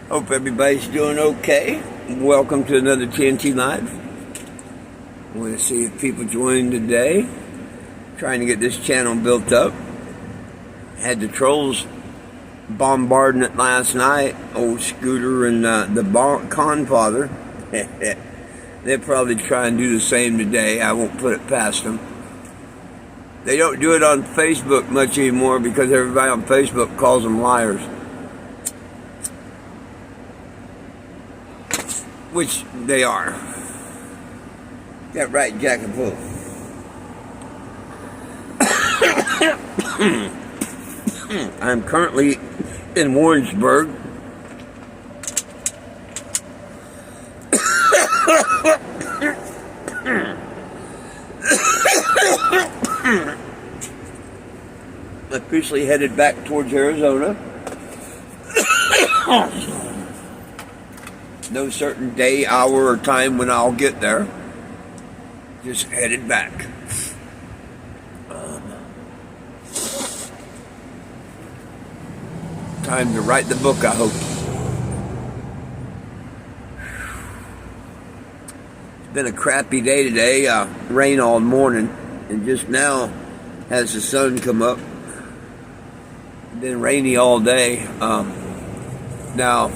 Hope everybody's doing okay. Welcome to another TNT Live. I want to see if people join today. Trying to get this channel built up. Had the trolls bombarding it last night. Old Scooter and the Con Father. They'll probably try and do the same today. I won't put it past them. They don't do it on Facebook much anymore because everybody on Facebook calls them liars. Which they are. Got right, Jack and Bull. I'm currently in Warrensburg. Officially headed back towards Arizona. No certain day, hour, or time when I'll get there. Just headed back. Time to write the book, I hope. It's been a crappy day today. Rain all morning. And just now has the sun come up. Been rainy all day. Now,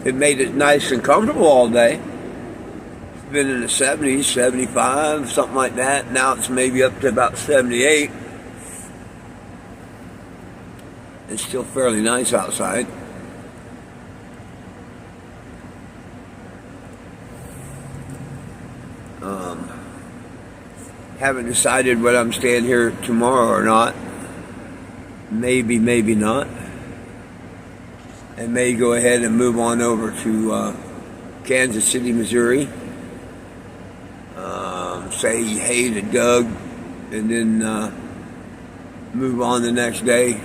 it made it nice and comfortable all day. It's been in the 70s, 75, something like that. Now it's maybe up to about 78. It's still fairly nice outside. Haven't decided whether I'm staying here tomorrow or not. Maybe, maybe not. And may go ahead and move on over to Kansas City, Missouri. Say hey to Doug, and then move on the next day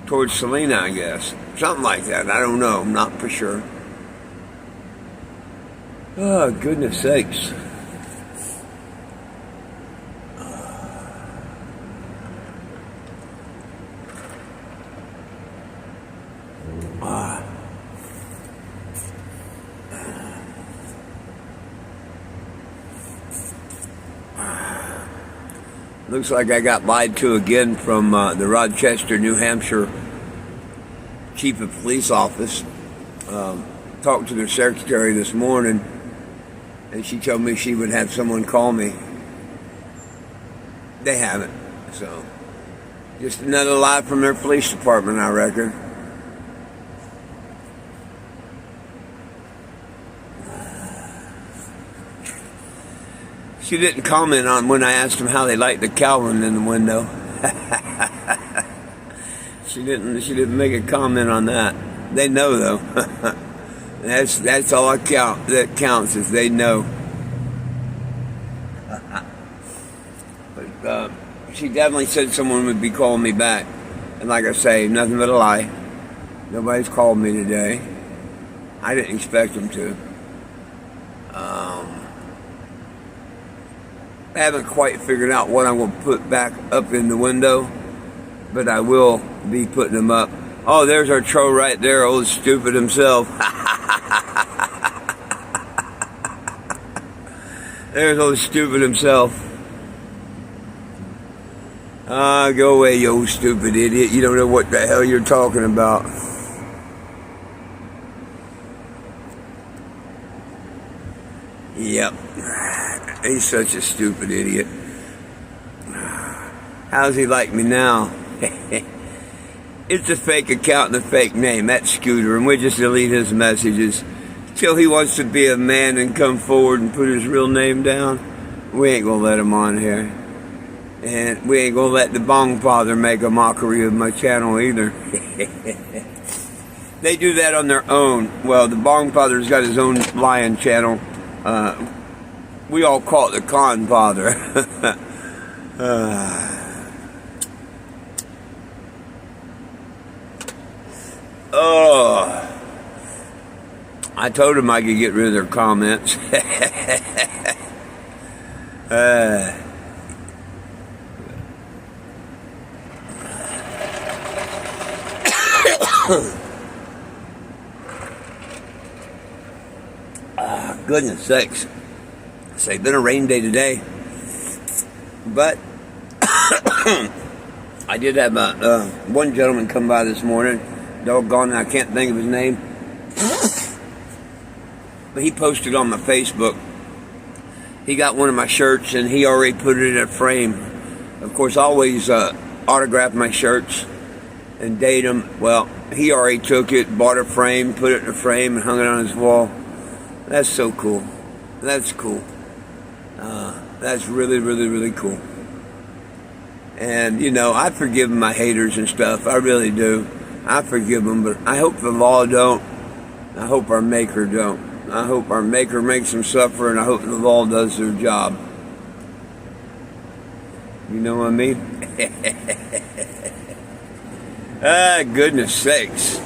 towards Salina, I guess. Something like that. I don't know. I'm not for sure. Oh, goodness sakes. Looks like I got lied to again from the Rochester, New Hampshire Chief of Police Office. Talked to their secretary this morning, and she told me she would have someone call me. They haven't, so just another lie from their police department, I reckon. She didn't comment on when I asked them how they liked the Calvin in the window. She didn't make a comment on that. They know though. That's all that counts is they know. But she definitely said someone would be calling me back. And like I say, nothing but a lie. Nobody's called me today. I didn't expect them to. I haven't quite figured out what I'm going to put back up in the window, but I will be putting them up. Oh, there's our troll right there, old stupid himself. There's old stupid himself. Go away, you old stupid idiot. You don't know what the hell you're talking about. Yep. He's such a stupid idiot. How's he like me now? It's a fake account and a fake name. That's Scooter, and we just delete his messages. Till he wants to be a man and come forward and put his real name down, we ain't gonna let him on here. And we ain't gonna let the Bong Father make a mockery of my channel either. They do that on their own. Well, the Bong Father's got his own lying channel. We all call it the Con Father. Oh, I told him I could get rid of their comments. Goodness sakes. It's been a rain day today. But I did have one gentleman come by this morning. Doggone, I can't think of his name. But he posted on my Facebook. He got one of my shirts and he already put it in a frame. Of course, I always autograph my shirts and date them. Well, he already took it, bought a frame, put it in a frame, and hung it on his wall. That's so cool. That's cool. That's really, really, really cool. And, you know, I forgive my haters and stuff. I really do. I forgive them, but I hope the law don't. I hope our Maker don't. I hope our Maker makes them suffer, and I hope the law does their job. You know what I mean? Goodness sakes.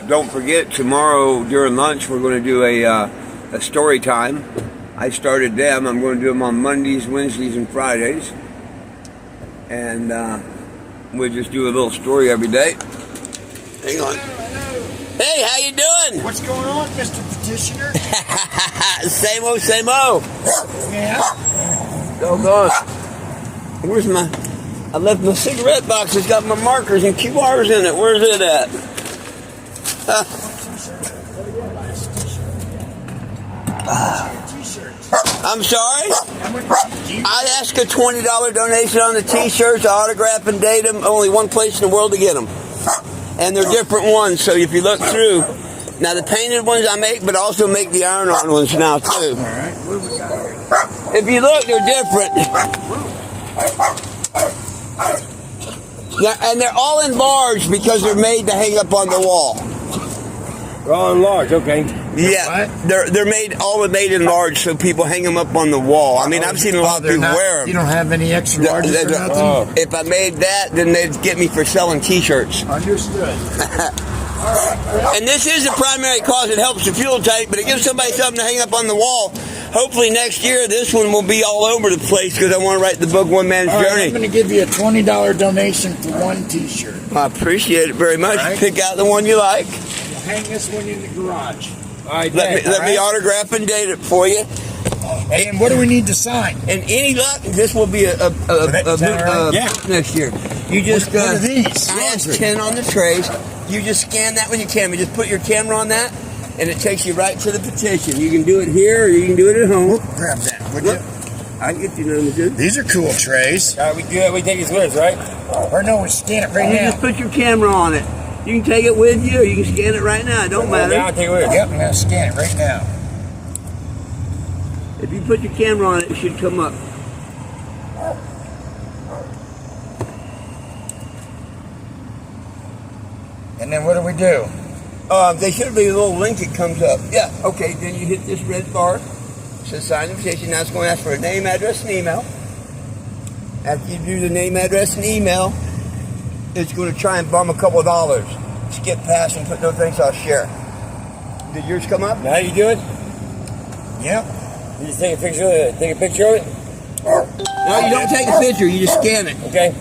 Don't forget, tomorrow during lunch we're going to do a story time. I started them. I'm going to do them on Mondays, Wednesdays, and Fridays. And we'll just do a little story every day. Hang on. Hey, how you doing? What's going on, Mr. Petitioner? Same old, same old. Yeah. Doggone. Where's my... I left my cigarette box. It's got my markers and QRs in it. Where's it at? I'm sorry? I'd ask a $20 donation on the t-shirts, I autograph and date them. Only one place in the world to get them. And they're different ones, so if you look through. Now the painted ones I make, but I also make the iron-on ones now too. Alright, what do we got here? If you look, they're different. Yeah, and they're all enlarged because they're made to hang up on the wall. They're all enlarged, okay. Yeah, they're made enlarged so people hang them up on the wall. I mean, I've seen a lot of people wear them. You don't have any extra larges or nothing? If I made that, then they'd get me for selling t-shirts. Understood. And this is the primary cause. It helps the fuel tank, but it gives somebody something to hang up on the wall. Hopefully next year this one will be all over the place because I want to write the book One Man's Journey. I'm going to give you a $20 donation for one t-shirt. I appreciate it very much. Right. Pick out the one you like. We'll hang this one in the garage. All right, Let me autograph and date it for you. And what do we need to sign? And any luck, this will be a next year. You just what are these? I asked 10 on the trays. You just scan that with your camera. Just put your camera on that, and it takes you right to the petition. You can do it here, or you can do it at home. Grab that, would you? I can get you number two. These are cool trays. we do that. We take these with us, right? Or no, we scan it right You now. just put your camera on it. You can take it with you, or you can scan it right now. It don't matter. Yeah, I'll take it with us. Yep, I'm going to scan it right now. If you put your camera on it, it should come up. And then what do we do? There should be a little link that comes up. Yeah, okay, then you hit this red bar. It says sign the petition. Now it's going to ask for a name, address, and email. After you do the name, address, and email, it's going to try and bum a couple of dollars. Skip past and put no thanks, I'll share. Did yours come up? Now how you do it? Yep. You just take a picture of it. Take a picture of it. No, you don't take a picture, you just scan it. Okay.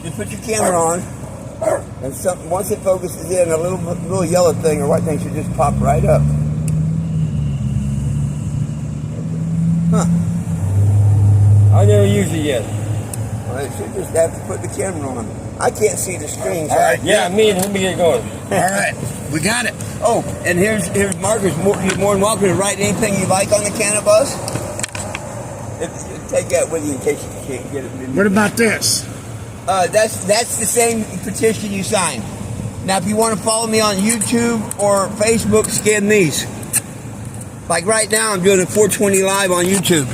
Just put your camera on, and once it focuses in, a little yellow thing or white thing should just pop right up. Huh. I never used it yet. Well, it should just have to put the camera on. I can't see the screen. So All right. Yeah, let me get it going. All right, we got it. Oh, and here's markers. You're more than welcome to write anything you like on the cannabis. Take that with you in case you can't get it. What about this? That's the same petition you signed. Now, if you want to follow me on YouTube or Facebook, scan these. Like right now, I'm doing a 420 live on YouTube.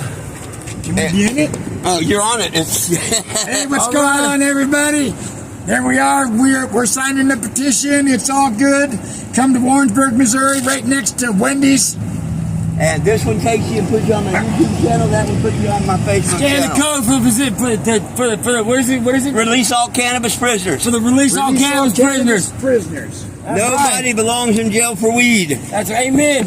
You be in it? Oh, you're on it. It's Hey, what's going on, everybody? There we are. We're signing the petition. It's all good. Come to Warrensburg, Missouri, right next to Wendy's. And this one takes you and puts you on my YouTube channel. That one puts you on my Facebook Scan channel. the code for the what is it? Release all cannabis prisoners. For the release all cannabis prisoners. Prisoners. That's Nobody right. belongs in jail for weed. That's right. Amen.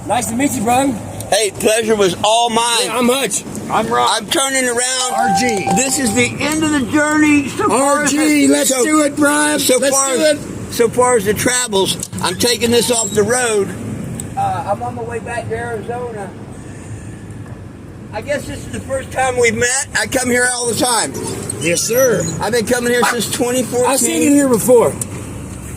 Nice to meet you, brother. Hey, pleasure was all mine. I'm Hutch. I'm Rob. I'm turning around. RG. This is the end of the journey. So far as RG, the- let's so- do it, Brian. So Let's far, do it. so far as the travels, I'm taking this off the road. I'm on my way back to Arizona. I guess this is the first time we've met. I come here all the time. Yes, sir. I've been coming here since 2014. I've seen you here before.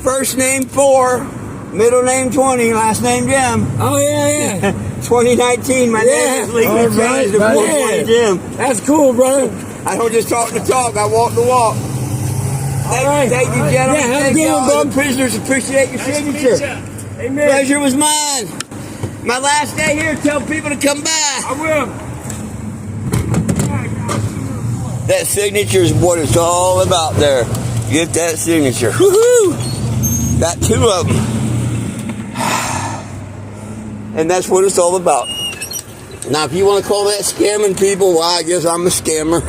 First name 4, middle name 20, last name Jim. Oh, yeah. 2019, my name is legally all right, changed to right. 420 Jim. That's cool, brother. I don't just talk the talk, I walk the walk. right. Thank you, All right. gentlemen. Yeah, have a Thank good you, one, all bub. the prisoners. Appreciate your signature. Amen. Pleasure was mine. My last day here, tell people to come by. I will. That signature is what it's all about there. Get that signature. Woohoo! Got 2 of them. And that's what it's all about. Now, if you want to call that scamming people, well, I guess I'm a scammer.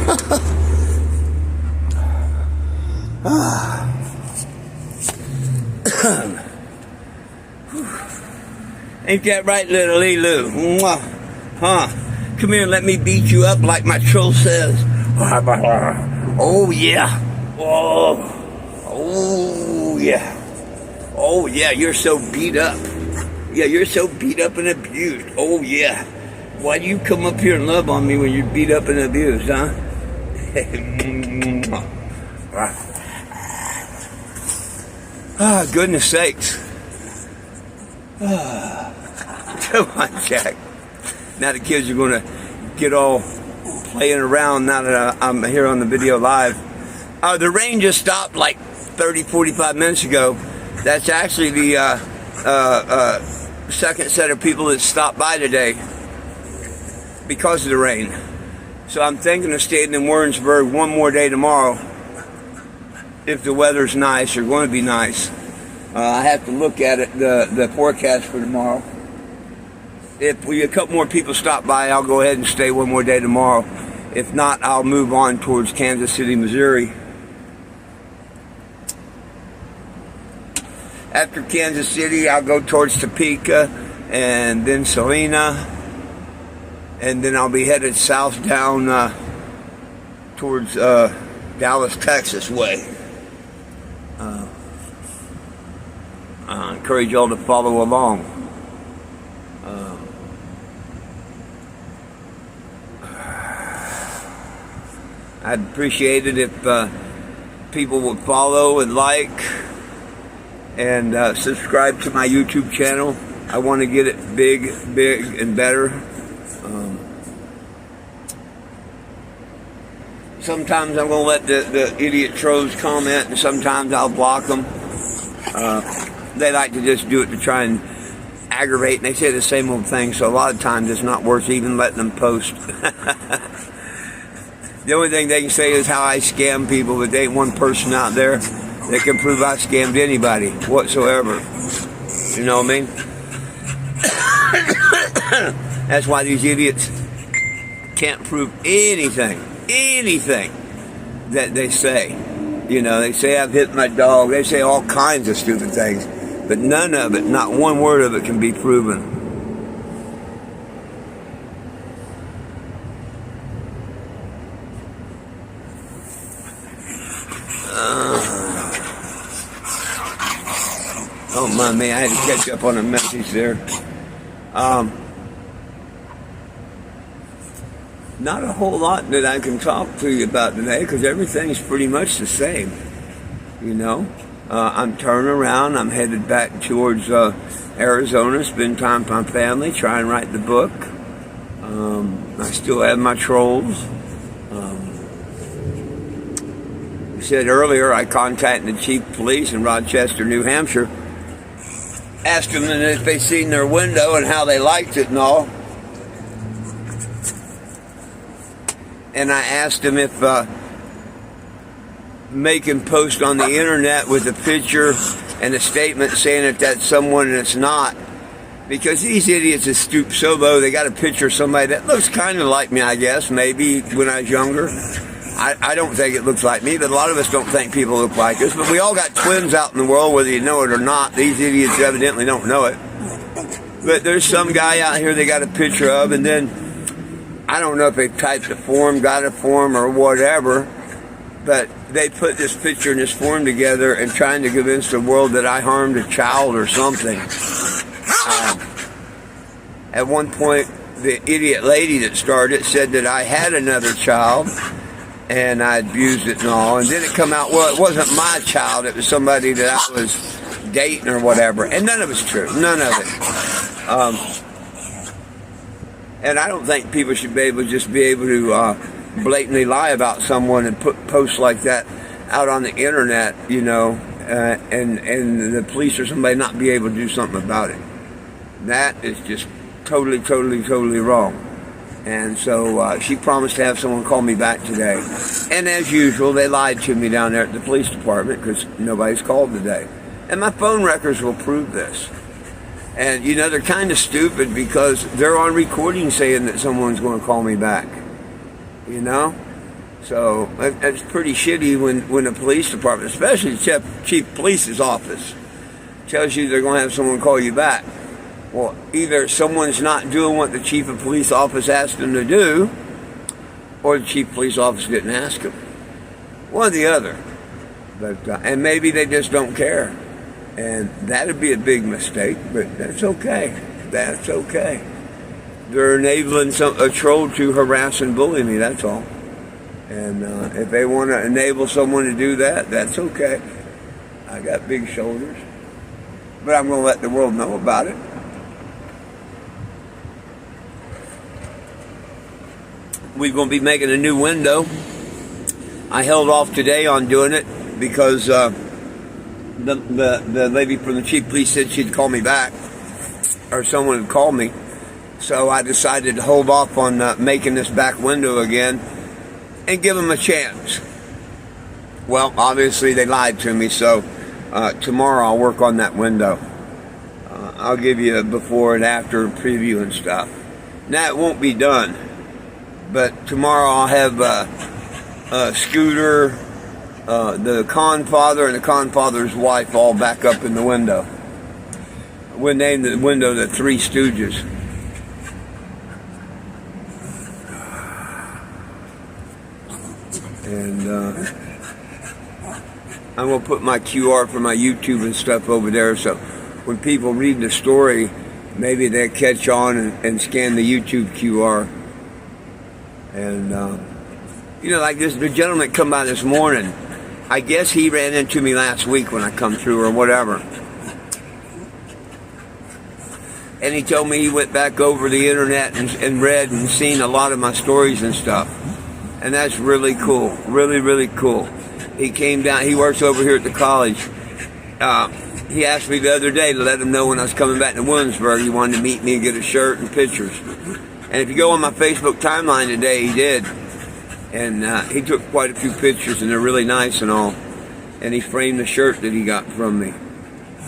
Ain't that right, little Lulu? Mwah. Huh? Come here and let me beat you up like my troll says. Oh, yeah. Oh. Oh, yeah. Oh, yeah, you're so beat up. Yeah, you're so beat up and abused. Oh, yeah. Why do you come up here and love on me when you're beat up and abused, huh? Ah, goodness sakes. Come on, Jack. Now the kids are going to get all playing around now that I'm here on the video live. The rain just stopped like 30, 45 minutes ago. That's actually the second set of people that stopped by today because of the rain. So I'm thinking of staying in Warrensburg one more day tomorrow. If the weather's nice, or going to be nice. I have to look at it, the forecast for tomorrow. If a couple more people stop by, I'll go ahead and stay one more day tomorrow. If not, I'll move on towards Kansas City, Missouri. After Kansas City, I'll go towards Topeka and then Salina. And then I'll be headed south down towards Dallas, Texas way. I encourage y'all to follow along. I'd appreciate it if people would follow and like and subscribe to my YouTube channel. I want to get it big and better. Sometimes I'm going to let the idiot trolls comment, and sometimes I'll block them. They like to just do it to try and aggravate, and they say the same old thing, so a lot of times it's not worth even letting them post. The only thing they can say is how I scam people, but there ain't one person out there that can prove I scammed anybody whatsoever. You know what I mean? That's why these idiots can't prove anything that they say. You know, they say I've hit my dog. They say all kinds of stupid things. But none of it, not one word of it can be proven. Oh my man, I had to catch up on a message there. Not a whole lot that I can talk to you about today because everything's pretty much the same. You know, I'm turning around. I'm headed back towards Arizona, spend time with my family, try and write the book. I still have my trolls. I said earlier, I contacted the chief of police in Rochester, New Hampshire, asked them if they seen their window and how they liked it and all. And I asked them if making post on the internet with a picture and a statement saying that that's someone and it's not. Because these idiots have stooped so low, they got a picture of somebody that looks kind of like me, I guess, maybe when I was younger. I don't think it looks like me, but a lot of us don't think people look like us. But we all got twins out in the world, whether you know it or not. These idiots evidently don't know it. But there's some guy out here they got a picture of, and then I don't know if they typed a form, got a form, or whatever, but they put this picture and this form together and trying to convince the world that I harmed a child or something. At one point, the idiot lady that started it said that I had another child and I abused it and all. And then it come out, well, it wasn't my child. It was somebody that I was dating or whatever. And none of it's true. None of it. And I don't think people should be able to just be able to blatantly lie about someone and put posts like that out on the internet, you know, and the police or somebody not be able to do something about it. That is just totally wrong. And so she promised to have someone call me back today. And as usual, they lied to me down there at the police department because nobody's called today. And my phone records will prove this. And, you know, they're kind of stupid because they're on recording saying that someone's going to call me back. You know? So that's pretty shitty when the police department, especially the chief police's office, tells you they're going to have someone call you back. Well, either someone's not doing what the chief of police office asked them to do, or the chief police office didn't ask them. One or the other. But and maybe they just don't care. And that'd be a big mistake, but that's okay. That's okay. They're enabling a troll to harass and bully me, that's all. And if they want to enable someone to do that, that's okay. I got big shoulders. But I'm going to let the world know about it. We're going to be making a new window. I held off today on doing it because the lady from the chief police said she'd call me back, or someone would call me. So I decided to hold off on making this back window again and give them a chance. Well, obviously they lied to me, so tomorrow I'll work on that window. I'll give you a before and after preview and stuff. Now it won't be done, but tomorrow I'll have Scooter, the Confather, and the Confather's wife all back up in the window. We'll name the window the Three Stooges. And I'm going to put my QR for my YouTube and stuff over there, so when people read the story, maybe they'll catch on and scan the YouTube QR. And, you know, like this, the gentleman come by this morning. I guess he ran into me last week when I come through or whatever. And he told me he went back over the internet and read and seen a lot of my stories and stuff. And that's really cool. Really cool. He came down, he works over here at the college. He asked me the other day to let him know when I was coming back to Williamsburg. He wanted to meet me and get a shirt and pictures. And if you go on my Facebook timeline today, he did. And he took quite a few pictures, and they're really nice and all. And he framed the shirt that he got from me.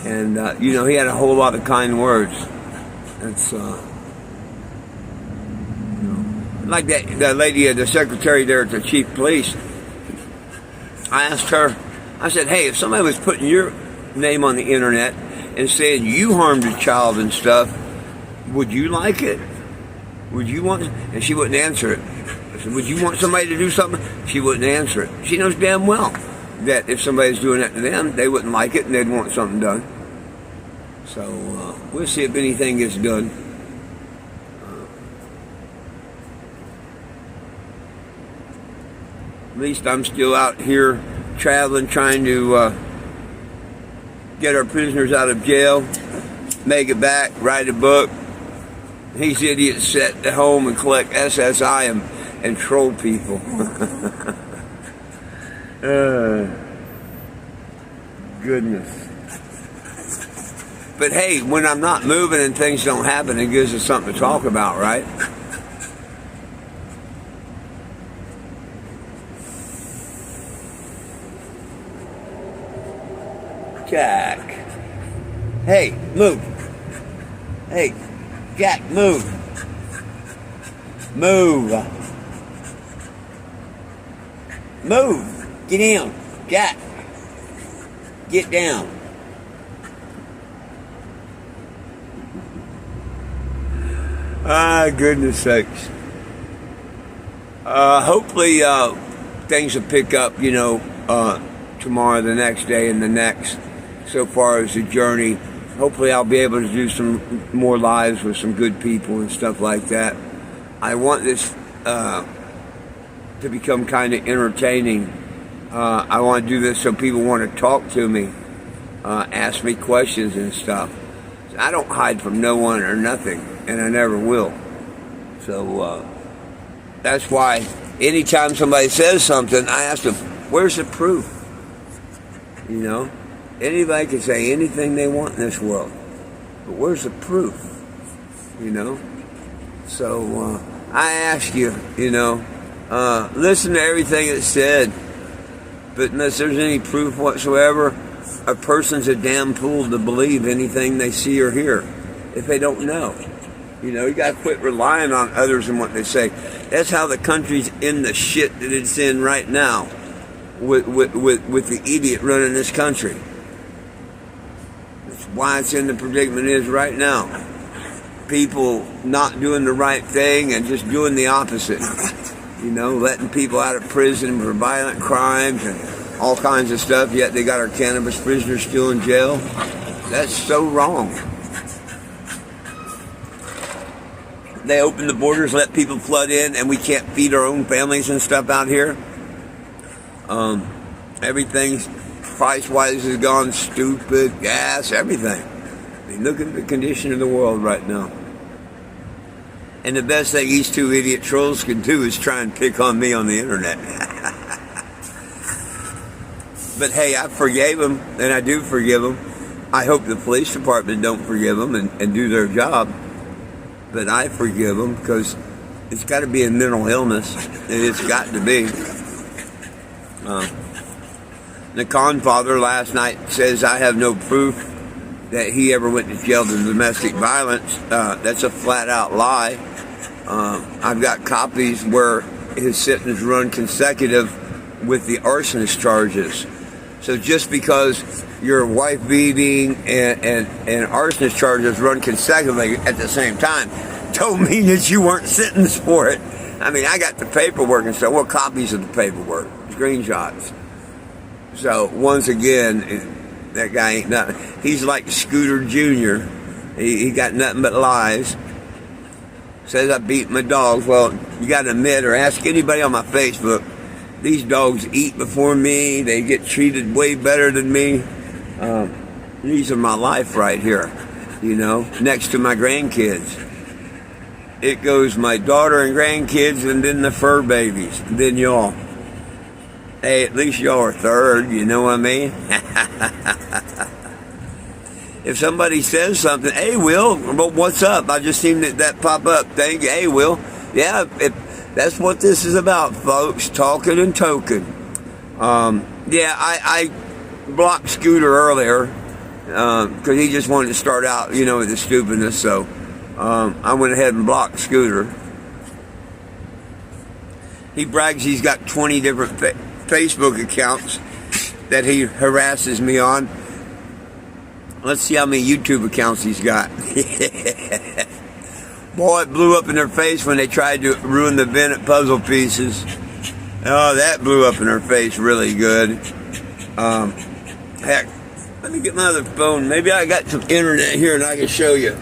And, you know, he had a whole lot of kind words. That's, like that lady, the secretary there at the chief police. I asked her, I said, hey, if somebody was putting your name on the internet and saying you harmed a child and stuff, would you like it? Would you want it? And she wouldn't answer it. I said, would you want somebody to do something? She wouldn't answer it. She knows damn well that if somebody's doing that to them, they wouldn't like it and they'd want something done. So we'll see if anything gets done. At least I'm still out here traveling, trying to get our prisoners out of jail, make it back, write a book. These idiots sit at home and collect SSI and troll people. Goodness. But hey, when I'm not moving and things don't happen, it gives us something to talk about, right? Jack. Hey, move. Hey, Jack, move. Move. Move. Get down. Jack. Get down. Goodness sakes. Hopefully, things will pick up, tomorrow, the next day, and the next. So far as the journey, hopefully I'll be able to do some more lives with some good people and stuff like that. I want this to become kind of entertaining. I want to do this so people want to talk to me, ask me questions and stuff. I don't hide from no one or nothing, and I never will. So that's why anytime somebody says something, I ask them, where's the proof? Anybody can say anything they want in this world, but where's the proof? So I ask you, listen to everything that's said, but unless there's any proof whatsoever, a person's a damn fool to believe anything they see or hear if they don't know. You got to quit relying on others and what they say. That's how the country's in the shit that it's in right now with the idiot running this country. That's why it's in the predicament it is right now. People not doing the right thing and just doing the opposite. Letting people out of prison for violent crimes and all kinds of stuff, yet they got our cannabis prisoners still in jail. That's so wrong. They open the borders, let people flood in, and we can't feed our own families and stuff out here. Everything's price-wise has gone stupid, gas, everything. Look at the condition of the world right now. And the best thing these two idiot trolls can do is try and pick on me on the internet. But hey, I forgave them, and I do forgive them. I hope the police department don't forgive them and do their job. But I forgive them because it's got to be a mental illness. It's got to be. The Confather last night says I have no proof that he ever went to jail for domestic violence. That's a flat-out lie. I've got copies where his sentence run consecutive with the arsonist charges. So just because your wife beating and arsonist charges run consecutively at the same time, don't mean that you weren't sentenced for it. I mean, I got the paperwork and stuff. Well, copies of the paperwork, screenshots. So once again, that guy ain't nothing. He's like Scooter Jr. He got nothing but lies. Says I beat my dogs. Well, you got to admit or ask anybody on my Facebook, these dogs eat before me. They get treated way better than me. These are my life right here, next to my grandkids. It goes my daughter and grandkids and then the fur babies, and then y'all. Hey, at least y'all are third, you know what I mean? If somebody says something, hey, Will, well, what's up? I just seen that pop up. Thank you. Hey, Will. Yeah, that's what this is about, folks. Talking and token. I blocked Scooter earlier because he just wanted to start out, with the stupidness. So I went ahead and blocked Scooter. He brags he's got 20 different Facebook accounts that he harasses me on. Let's see how many YouTube accounts he's got. Boy, it blew up in their face when they tried to ruin the Bennett puzzle pieces. Oh, that blew up in her face really good. Heck, let me get my other phone. Maybe I got some internet here and I can show you.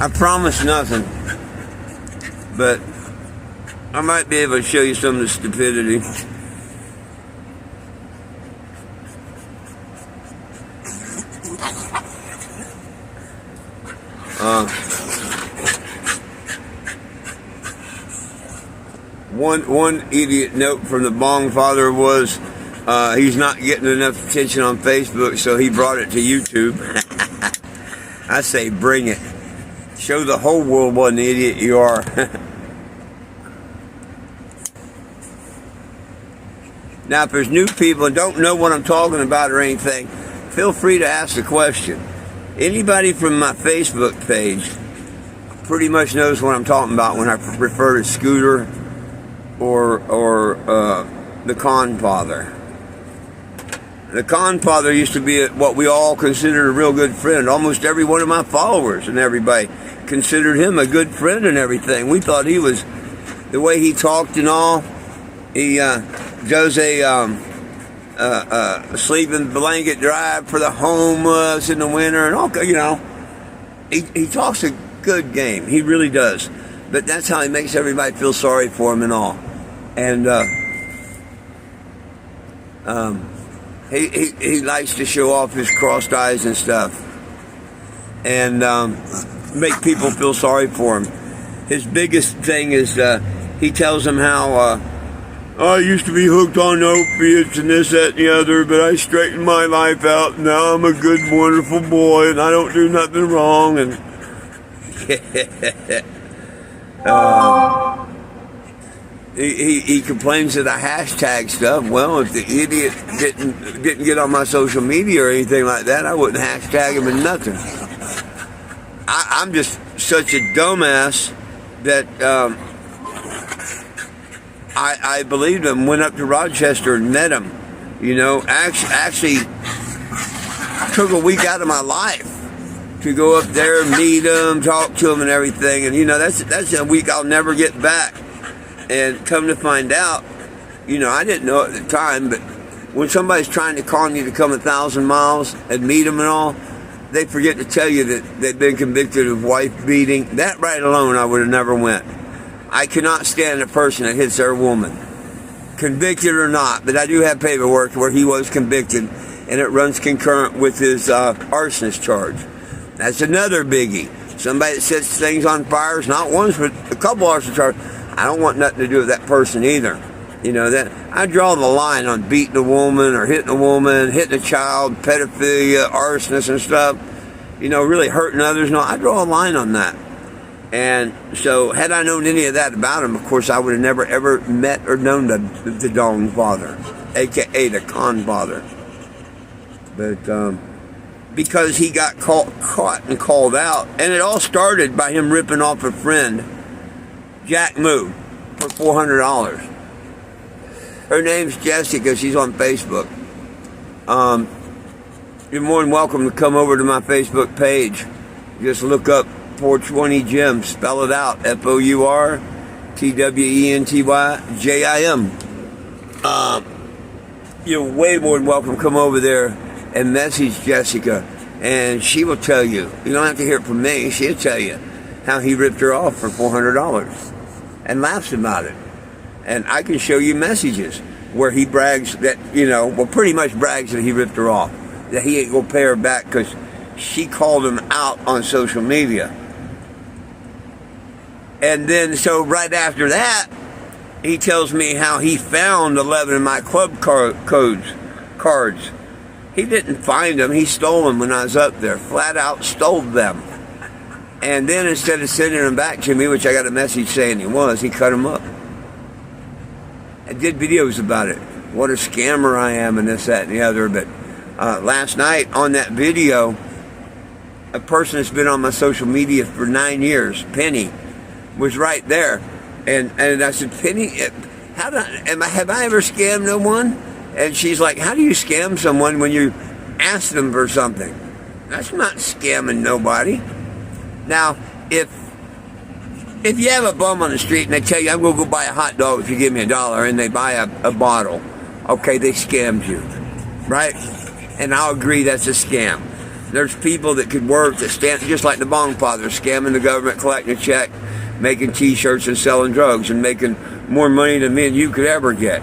I promise nothing, but I might be able to show you some of the stupidity. One idiot note from the Bong Father was he's not getting enough attention on Facebook, so he brought it to YouTube. I say bring it. Show the whole world what an idiot you are. Now, if there's new people and don't know what I'm talking about or anything, feel free to ask the question. Anybody from my Facebook page pretty much knows what I'm talking about when I refer to Scooter or the Confather. The Con Father used to be what we all considered a real good friend. Almost every one of my followers and everybody considered him a good friend and everything. We thought he was, the way he talked and all. He does a sleeping blanket drive for the homeless in the winter and all. You know, he talks a good game. He really does. But that's how he makes everybody feel sorry for him and all. And he likes to show off his crossed eyes and stuff, and make people feel sorry for him. His biggest thing is he tells them how I used to be hooked on opiates and this, that, and the other, but I straightened my life out. And now I'm a good, wonderful boy, and I don't do nothing wrong. And he complains that I hashtag stuff. Well, if the idiot didn't get on my social media or anything like that, I wouldn't hashtag him in nothing. I'm just such a dumbass that I believed him. Went up to Rochester and met him. You know, actually took a week out of my life to go up there, meet him, talk to him, and everything. And you know, that's a week I'll never get back. And come to find out, you know, I didn't know at the time, but when somebody's trying to con you to come 1,000 miles and meet them and all, they forget to tell you that they've been convicted of wife beating. That right alone, I would have never went. I cannot stand a person that hits their woman, convicted or not. But I do have paperwork where he was convicted, and it runs concurrent with his arsonist charge. That's another biggie. Somebody that sets things on fire, not once, but a couple arson charges. I don't want nothing to do with that person either. You know, that I draw the line on beating a woman or hitting a woman, hitting a child, pedophilia, arsonists and stuff. You know, really hurting others. No, I draw a line on that. And so, had I known any of that about him, of course, I would have never ever met or known the Dong Father, aka the Con Father. But because he got caught and called out, and it all started by him ripping off a friend, Jack Moo, for $400. Her name's Jessica. She's on Facebook. You're more than welcome to come over to my Facebook page. Just look up 420 Jim. Spell it out. FOURTWENTYJIM. You're way more than welcome to come over there and message Jessica, and she will tell you. You don't have to hear it from me. She'll tell you how he ripped her off for $400 and laughs about it. And I can show you messages where he brags that, you know, well, pretty much brags that he ripped her off, that he ain't gonna pay her back because she called him out on social media. And then, so right after that, he tells me how he found 11 of my club cards. He didn't find them. He stole them when I was up there. Flat out stole them. And then instead of sending them back to me, which I got a message saying he cut them up. I did videos about it. What a scammer I am and this, that, and the other. But last night on that video, a person that's been on my social media for 9 years, Penny, was right there. And I said, Penny, have I ever scammed no one? And she's like, how do you scam someone when you ask them for something? That's not scamming nobody. Now, if you have a bum on the street and they tell you, I'm going to go buy a hot dog if you give me $1, and they buy a bottle, okay, they scammed you, right? And I'll agree that's a scam. There's people that could work that stand, just like the Bong Father, scamming the government, collecting a check, making T-shirts and selling drugs, and making more money than me and you could ever get.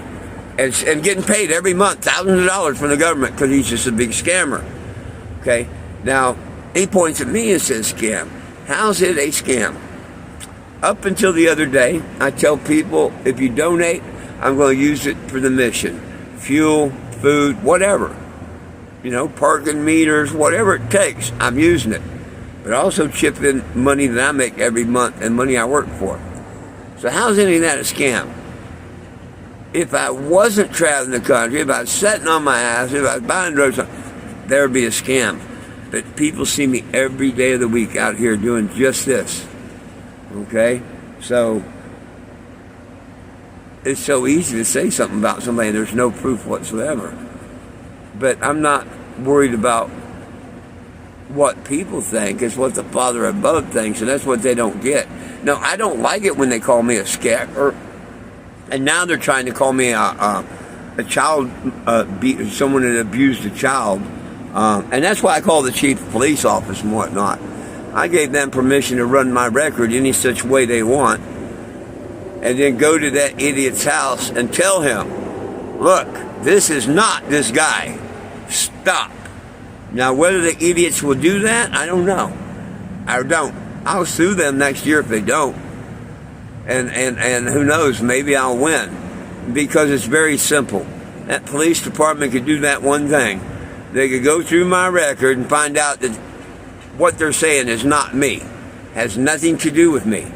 And getting paid every month, thousands of dollars from the government because he's just a big scammer, okay? Now, he points at me and says scam. How's it a scam? Up until the other day, I tell people, if you donate, I'm going to use it for the mission. Fuel, food, whatever. You know, parking meters, whatever it takes, I'm using it. But I also chip in money that I make every month and money I work for. So how's any of that a scam? If I wasn't traveling the country, if I was sitting on my ass, if I was buying drugs, there would be a scam. But people see me every day of the week out here doing just this. Okay? So, it's so easy to say something about somebody and there's no proof whatsoever. But I'm not worried about what people think. It's what the Father above thinks, and that's what they don't get. No, I don't like it when they call me a scacker. And now they're trying to call me a child, someone that abused a child. And that's why I call the chief of police office and whatnot. I gave them permission to run my record any such way they want. And then go to that idiot's house and tell him, look, this is not this guy. Stop. Now, whether the idiots will do that, I don't know. I don't. I'll sue them next year if they don't. And who knows, maybe I'll win. Because it's very simple. That police department could do that one thing. They could go through my record and find out that what they're saying is not me. Has nothing to do with me.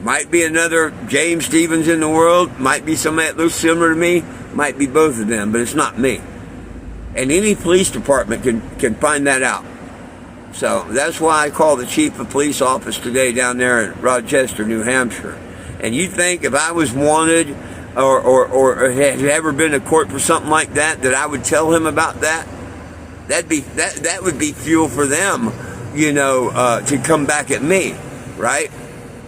Might be another James Stevens in the world. Might be somebody that looks similar to me. Might be both of them, but it's not me. And any police department can find that out. So that's why I called the chief of police office today down there in Rochester, New Hampshire. And you think if I was wanted or had ever been to court for something like that I would tell him about that? That would be fuel for them, to come back at me, right?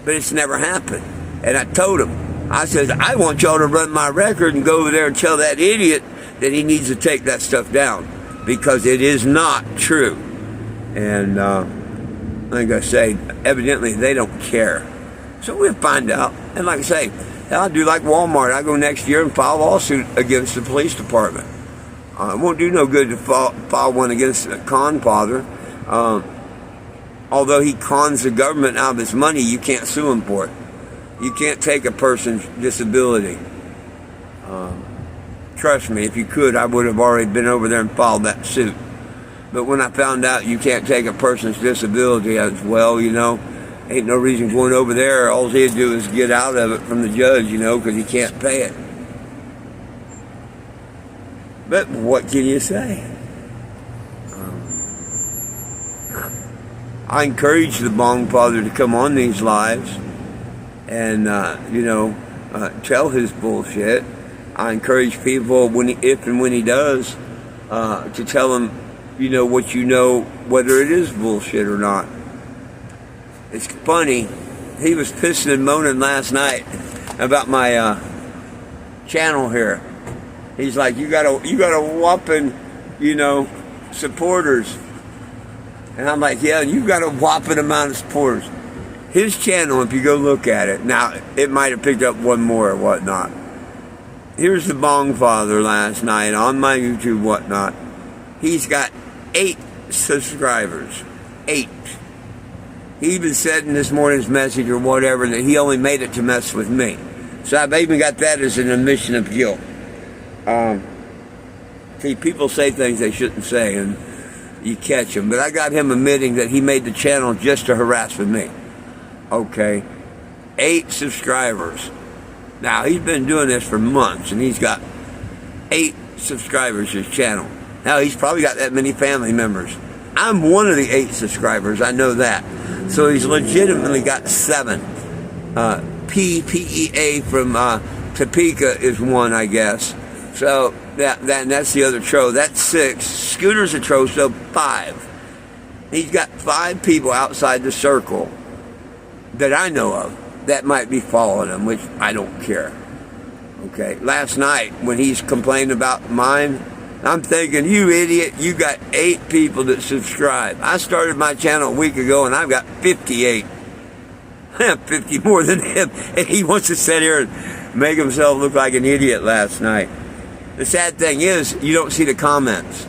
But it's never happened. And I told him, I said, I want y'all to run my record and go over there and tell that idiot that he needs to take that stuff down, because it is not true. And like I say, evidently they don't care. So we'll find out. And like I say, I'll do like Walmart. I'll go next year and file a lawsuit against the police department. It won't do no good to file one against a con father. Although he cons the government out of his money, you can't sue him for it. You can't take a person's disability. Trust me, if you could, I would have already been over there and filed that suit. But when I found out you can't take a person's disability, I was, ain't no reason going over there. All he'd do is get out of it from the judge, because he can't pay it. But what can you say? I encourage the Bong Father to come on these lives and, tell his bullshit. I encourage people, if and when he does, to tell him, what whether it is bullshit or not. It's funny. He was pissing and moaning last night about my channel here. He's like, you got a whopping, supporters. And I'm like, yeah, you got a whopping amount of supporters. His channel, if you go look at it, now it might have picked up one more or whatnot. Here's the Bong Father last night on my YouTube whatnot. He's got 8 subscribers. 8. He even said in this morning's message or whatever that he only made it to mess with me. So I've even got that as an admission of guilt. See, people say things they shouldn't say and you catch them. But I got him admitting that he made the channel just to harass with me. Okay. 8 subscribers. Now, he's been doing this for months, and he's got 8 subscribers to his channel. Now, he's probably got that many family members. I'm one of the 8 subscribers. I know that. So he's legitimately got 7. PEA from Topeka is one, I guess. So that's the other tro. That's 6. Scooter's a tro, so 5. He's got 5 people outside the circle that I know of that might be following him, which I don't care. Okay, last night when he's complaining about mine, I'm thinking, you idiot, you got 8 people that subscribe. I started my channel a week ago and I've got 58. I have 50 more than him, and he wants to sit here and make himself look like an idiot last night. The sad thing is, you don't see the comments.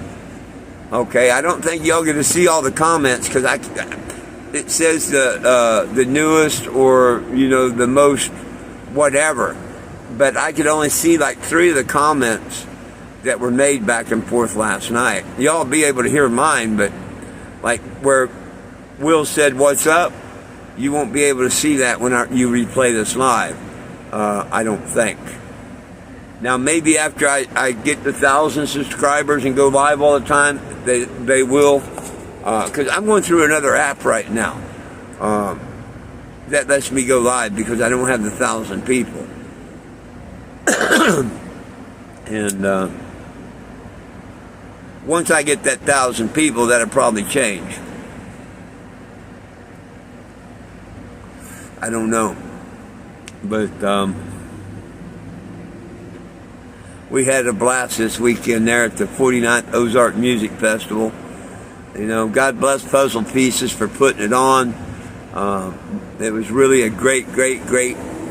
Okay, I don't think y'all get to see all the comments because it says the newest or, the most whatever. But I could only see like 3 of the comments that were made back and forth last night. Y'all be able to hear mine, but like where Will said, "What's up?" you won't be able to see that when you replay this live. I don't think. Now, maybe after I get the 1,000 subscribers and go live all the time, they will. Because I'm going through another app right now that lets me go live because I don't have the 1,000 people. And once I get that 1,000 people, that'll probably change. I don't know. But we had a blast this weekend there at the 49th Ozark Music Festival. You know, God bless Puzzle Pieces for putting it on. It was really a great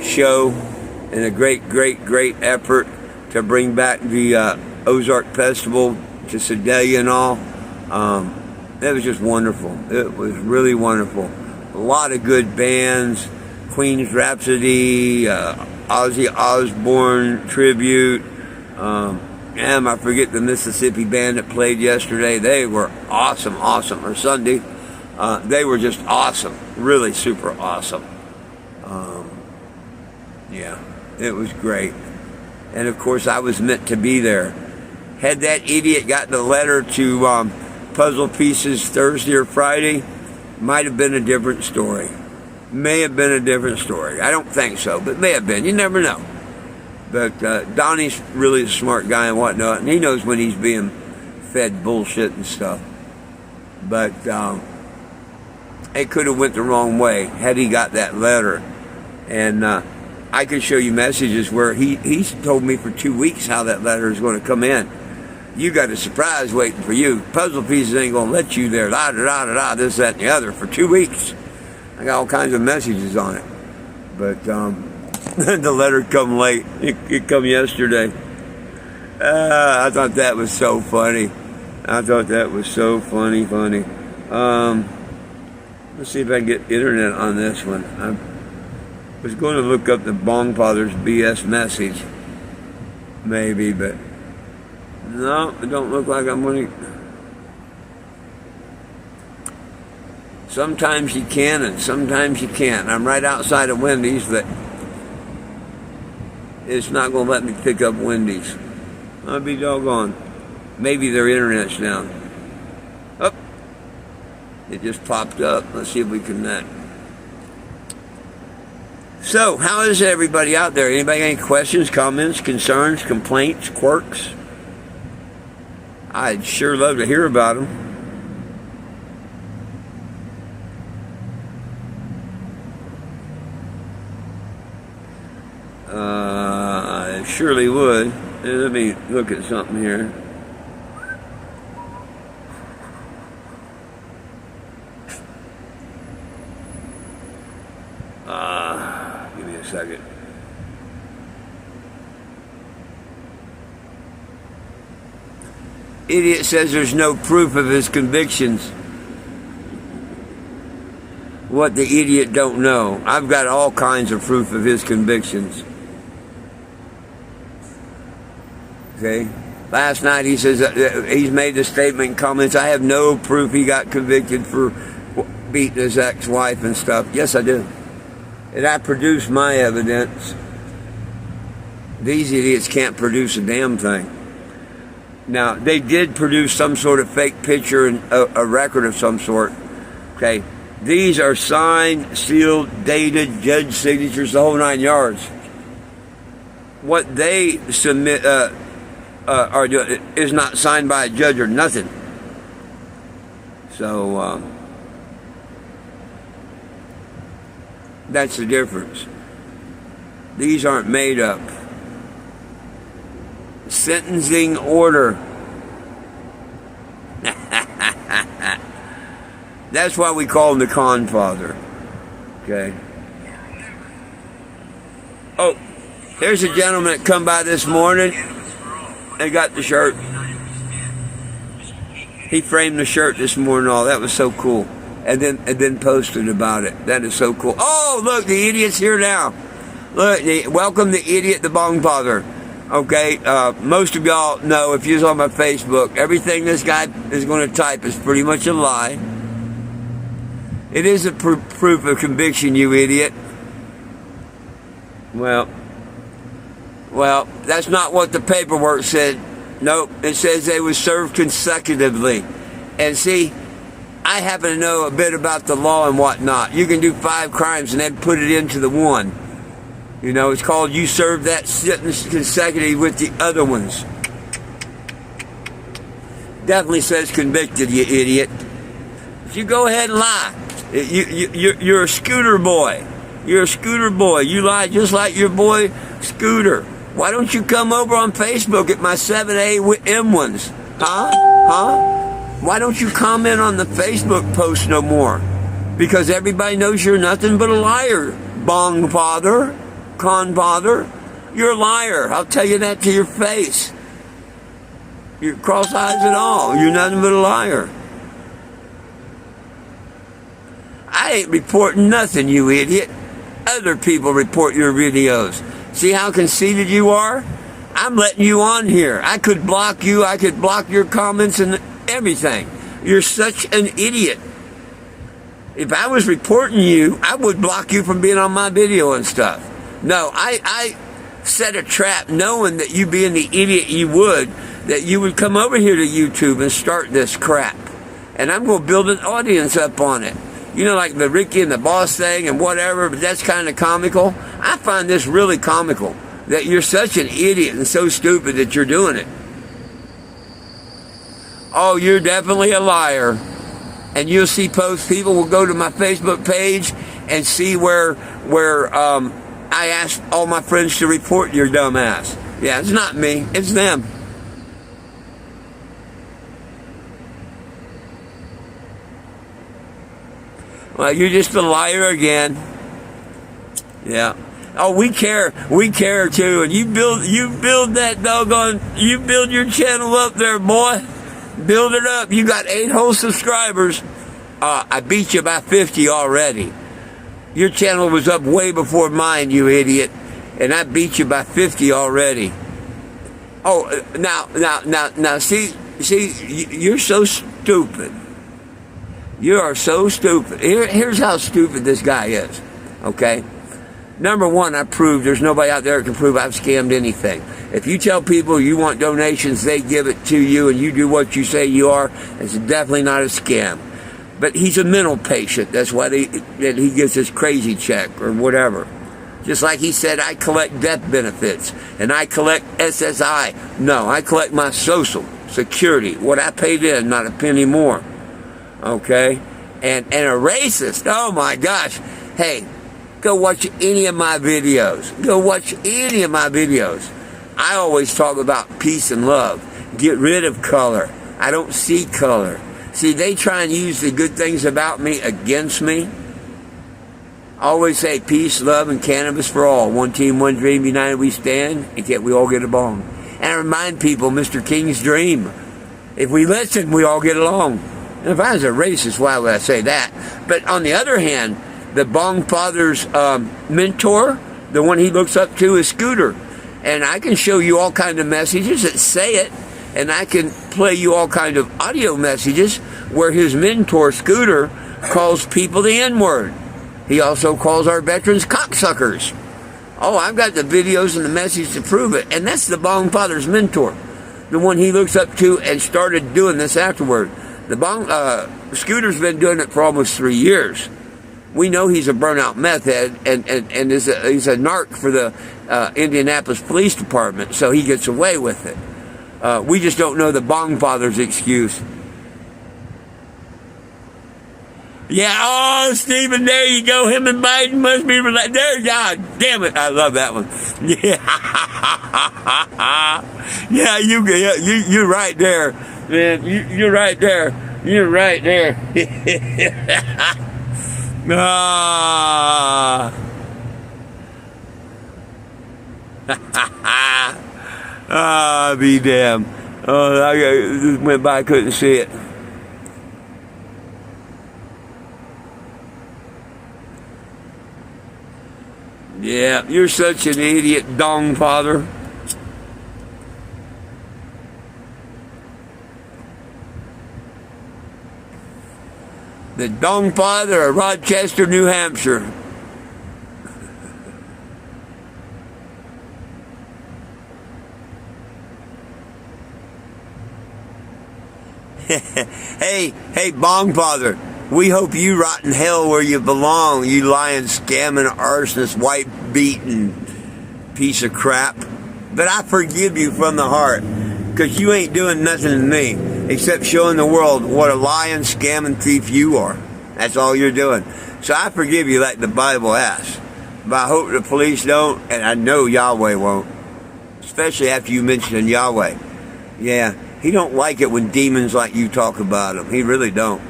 show and a great effort to bring back the Ozark Festival to Sedalia and all. It was just wonderful. It was really wonderful. A lot of good bands. Queen's Rhapsody, Ozzy Osbourne tribute. I forget the Mississippi band that played yesterday. They were awesome, or Sunday. They were just awesome, really super awesome. Yeah, it was great. And of course, I was meant to be there. Had that idiot gotten a letter to Puzzle Pieces Thursday or Friday, might have been a different story. May have been a different story. I don't think so, but may have been. You never know. But Donnie's really a smart guy and whatnot, and he knows when he's being fed bullshit and stuff. But it could have went the wrong way had he got that letter. And I could show you messages where he's told me for 2 weeks how that letter is going to come in. You got a surprise waiting for you. Puzzle Pieces ain't going to let you there. This, that, and the other for 2 weeks. I got all kinds of messages on it. But the letter come late. It come yesterday. I thought that was so funny. Let's see if I can get internet on this one. I was going to look up the Bongfather's BS message. Maybe, but no, it don't look like I'm going to. Sometimes you can and sometimes you can't. I'm right outside of Wendy's, but it's not going to let me pick up Wendy's. I'll be doggone. Maybe their internet's down. Oh, it just popped up. Let's see if we connect. So, how is everybody out there? Anybody got any questions, comments, concerns, complaints, quirks? I'd sure love to hear about them. I surely would. Let me look at something here. Give me a second. Idiot says there's no proof of his convictions. What the idiot don't know. I've got all kinds of proof of his convictions. Okay? Last night he says he's made the statement in comments, I have no proof he got convicted for beating his ex-wife and stuff. Yes, I do. And I produced my evidence. These idiots can't produce a damn thing. Now, they did produce some sort of fake picture and a record of some sort. Okay? These are signed, sealed, dated, judge signatures, the whole 9 yards. What they submit is not signed by a judge or nothing. So, that's the difference. These aren't made up. Sentencing order. That's why we call him the con father. Okay. Oh, there's a gentleman that come by this morning and got the shirt. He framed the shirt this morning. All that was so cool. And then posted about it. That is so cool. Oh, look, the idiot's here now. Look, welcome the idiot, the Bongfather. Okay, most of y'all know, if you're on my Facebook, everything this guy is going to type is pretty much a lie. It is a proof of conviction, you idiot. Well, that's not what the paperwork said. Nope, it says they were served consecutively. And see, I happen to know a bit about the law and whatnot. You can do 5 crimes and then put it into the one. You know, it's called you serve that sentence consecutively with the other ones. Definitely says convicted, you idiot. You go ahead and lie. You're a Scooter boy. You're a Scooter boy. You lie just like your boy Scooter. Why don't you come over on Facebook at my 7AM ones? Huh? Why don't you comment on the Facebook post no more? Because everybody knows you're nothing but a liar. Bong father, con father. You're a liar. I'll tell you that to your face. You're cross eyes and all. You're nothing but a liar. I ain't reporting nothing, you idiot. Other people report your videos. See how conceited you are? I'm letting you on here. I could block you. I could block your comments and everything. You're such an idiot. If I was reporting you, I would block you from being on my video and stuff. No, I set a trap knowing that you being the idiot you would, that you would come over here to YouTube and start this crap. And I'm going to build an audience up on it. You know, like the Ricky and the Boss thing and whatever, but that's kind of comical. I find this really comical, that you're such an idiot and so stupid that you're doing it. Oh, you're definitely a liar. And you'll see posts, people will go to my Facebook page and see where I asked all my friends to report your dumb ass. Yeah, it's not me, it's them. Well, you're just a liar again. Yeah. Oh, we care too. And you build that doggone, you build your channel up there, boy. Build it up. You got 8 whole subscribers. I beat you by 50 already. Your channel was up way before mine, you idiot. And I beat you by 50 already. Oh, now, see, you're so stupid. You are so stupid. Here's how stupid this guy is, okay? Number one, I proved there's nobody out there that can prove I've scammed anything. If you tell people you want donations, they give it to you, and you do what you say you are, it's definitely not a scam. But he's a mental patient. That's why he gets this crazy check or whatever. Just like he said, I collect death benefits, and I collect SSI. No, I collect my Social Security, what I paid in, not a penny more. Okay? And a racist, oh my gosh. Hey, go watch any of my videos. Go watch any of my videos. I always talk about peace and love. Get rid of color. I don't see color. See, they try and use the good things about me against me. I always say peace, love, and cannabis for all. One team, one dream, united we stand, and yet we all get along. And I remind people, Mr. King's dream. If we listen, we all get along. And if I was a racist, why would I say that? But on the other hand, the Bong Father's mentor, the one he looks up to, is Scooter. And I can show you all kinds of messages that say it, and I can play you all kinds of audio messages where his mentor, Scooter, calls people the N-word. He also calls our veterans cocksuckers. Oh, I've got the videos and the message to prove it. And that's the Bong Father's mentor, the one he looks up to and started doing this afterward. The Scooter's been doing it for almost 3 years. We know he's a burnout meth head and he's a narc for the Indianapolis Police Department, so he gets away with it. We just don't know the Bong Father's excuse. Yeah, oh, Stephen, there you go. Him and Biden must be related. There, God damn it. I love that one. Yeah, you're right there, man. You're right there. You're right there. Be damned. Oh, I just went by, I couldn't see it. Yeah, you're such an idiot, Dong Father. The Dong Father of Rochester, New Hampshire. Hey, Bong Father. We hope you rot in hell where you belong, you lying, scamming, arsonist, white-beaten piece of crap. But I forgive you from the heart, because you ain't doing nothing to me. except showing the world what a lying, scamming thief you are. That's all you're doing. So I forgive you like the Bible asks. But I hope the police don't, and I know Yahweh won't. Especially after you mention Yahweh. Yeah, he don't like it when demons like you talk about him. He really don't.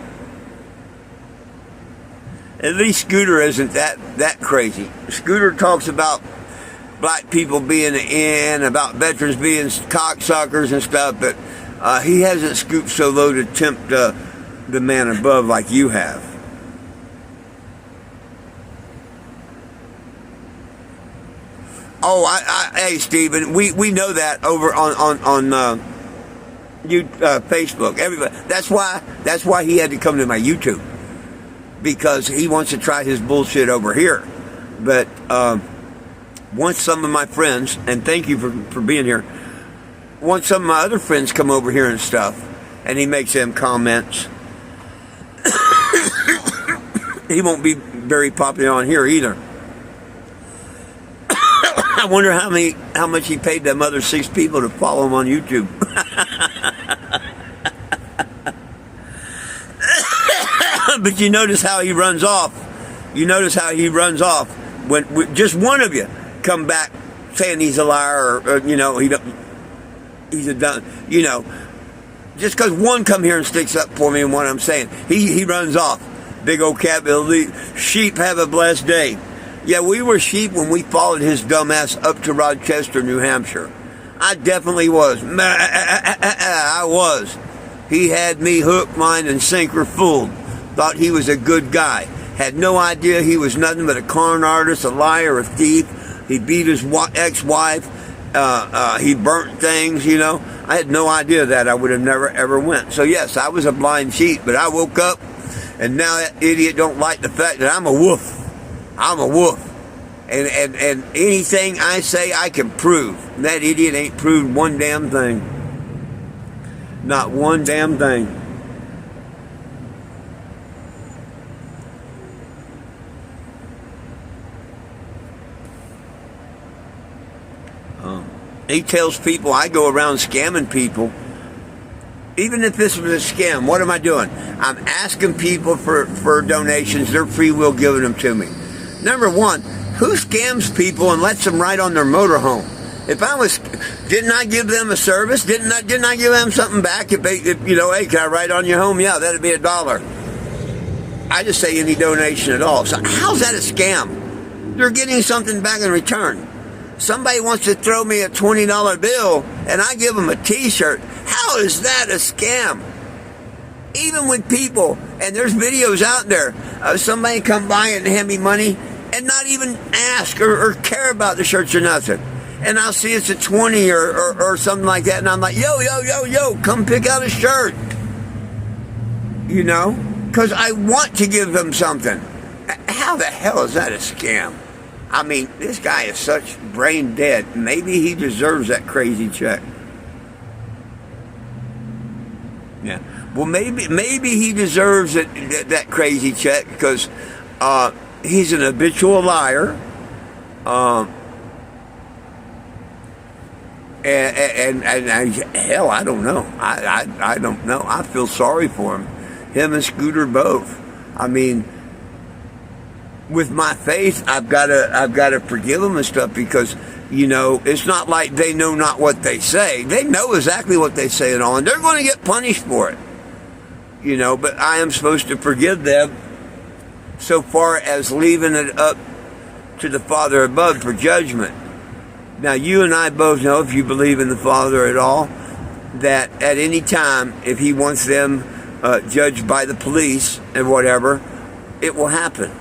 At least Scooter isn't that crazy. Scooter talks about black people being in, about veterans being cocksuckers and stuff, but he hasn't scooped so low to tempt the man above like you have. Oh, hey, Stephen, we know that over on Facebook. Everybody. That's why he had to come to my YouTube, because he wants to try his bullshit over here. But once some of my friends, and thank you for being here, once some of my other friends come over here and stuff, and he makes them comments, he won't be very popular on here either. I wonder how much he paid them other 6 people to follow him on YouTube. But you notice how he runs off. You notice how he runs off when just one of you come back saying he's a liar, or he's a dumb, just because one come here and sticks up for me and what I'm saying, he runs off. Big old capital sheep. Have a blessed day. Yeah, we were sheep when we followed his dumbass up to Rochester, New Hampshire. I definitely was. I was. He had me hook, line, and sinker fooled. Thought he was a good guy. Had no idea he was nothing but a con artist, a liar, a thief. He beat his ex-wife. He burnt things, I had no idea that. I would have never, ever went. So, yes, I was a blind sheep, but I woke up, and now that idiot don't like the fact that I'm a wolf. I'm a wolf. And anything I say, I can prove. That idiot ain't proved one damn thing. Not one damn thing. He tells people I go around scamming people. Even if this was a scam, what am I doing? I'm asking people for donations. They're free will giving them to me. Number one, who scams people and lets them ride on their motorhome? Didn't I give them a service? Didn't I give them something back? If hey, can I ride on your home? Yeah, that'd be $1. I just say any donation at all. So how's that a scam? They're getting something back in return. Somebody wants to throw me a $20 bill and I give them a t-shirt. How is that a scam? Even with people, and there's videos out there, somebody come by and hand me money and not even ask or care about the shirts or nothing. And I'll see it's a 20 or something like that, and I'm like, yo, come pick out a shirt. Because I want to give them something. How the hell is that a scam? I mean, this guy is such brain dead. Maybe he deserves that crazy check. Yeah. Well, maybe he deserves that crazy check because he's an habitual liar. And hell, I don't know. I don't know. I feel sorry for him. Him and Scooter both. I mean, with my faith, I've got to forgive them and stuff because, it's not like they know not what they say. They know exactly what they say and all, and they're going to get punished for it. But I am supposed to forgive them so far as leaving it up to the Father above for judgment. Now, you and I both know, if you believe in the Father at all, that at any time, if he wants them judged by the police and whatever, it will happen.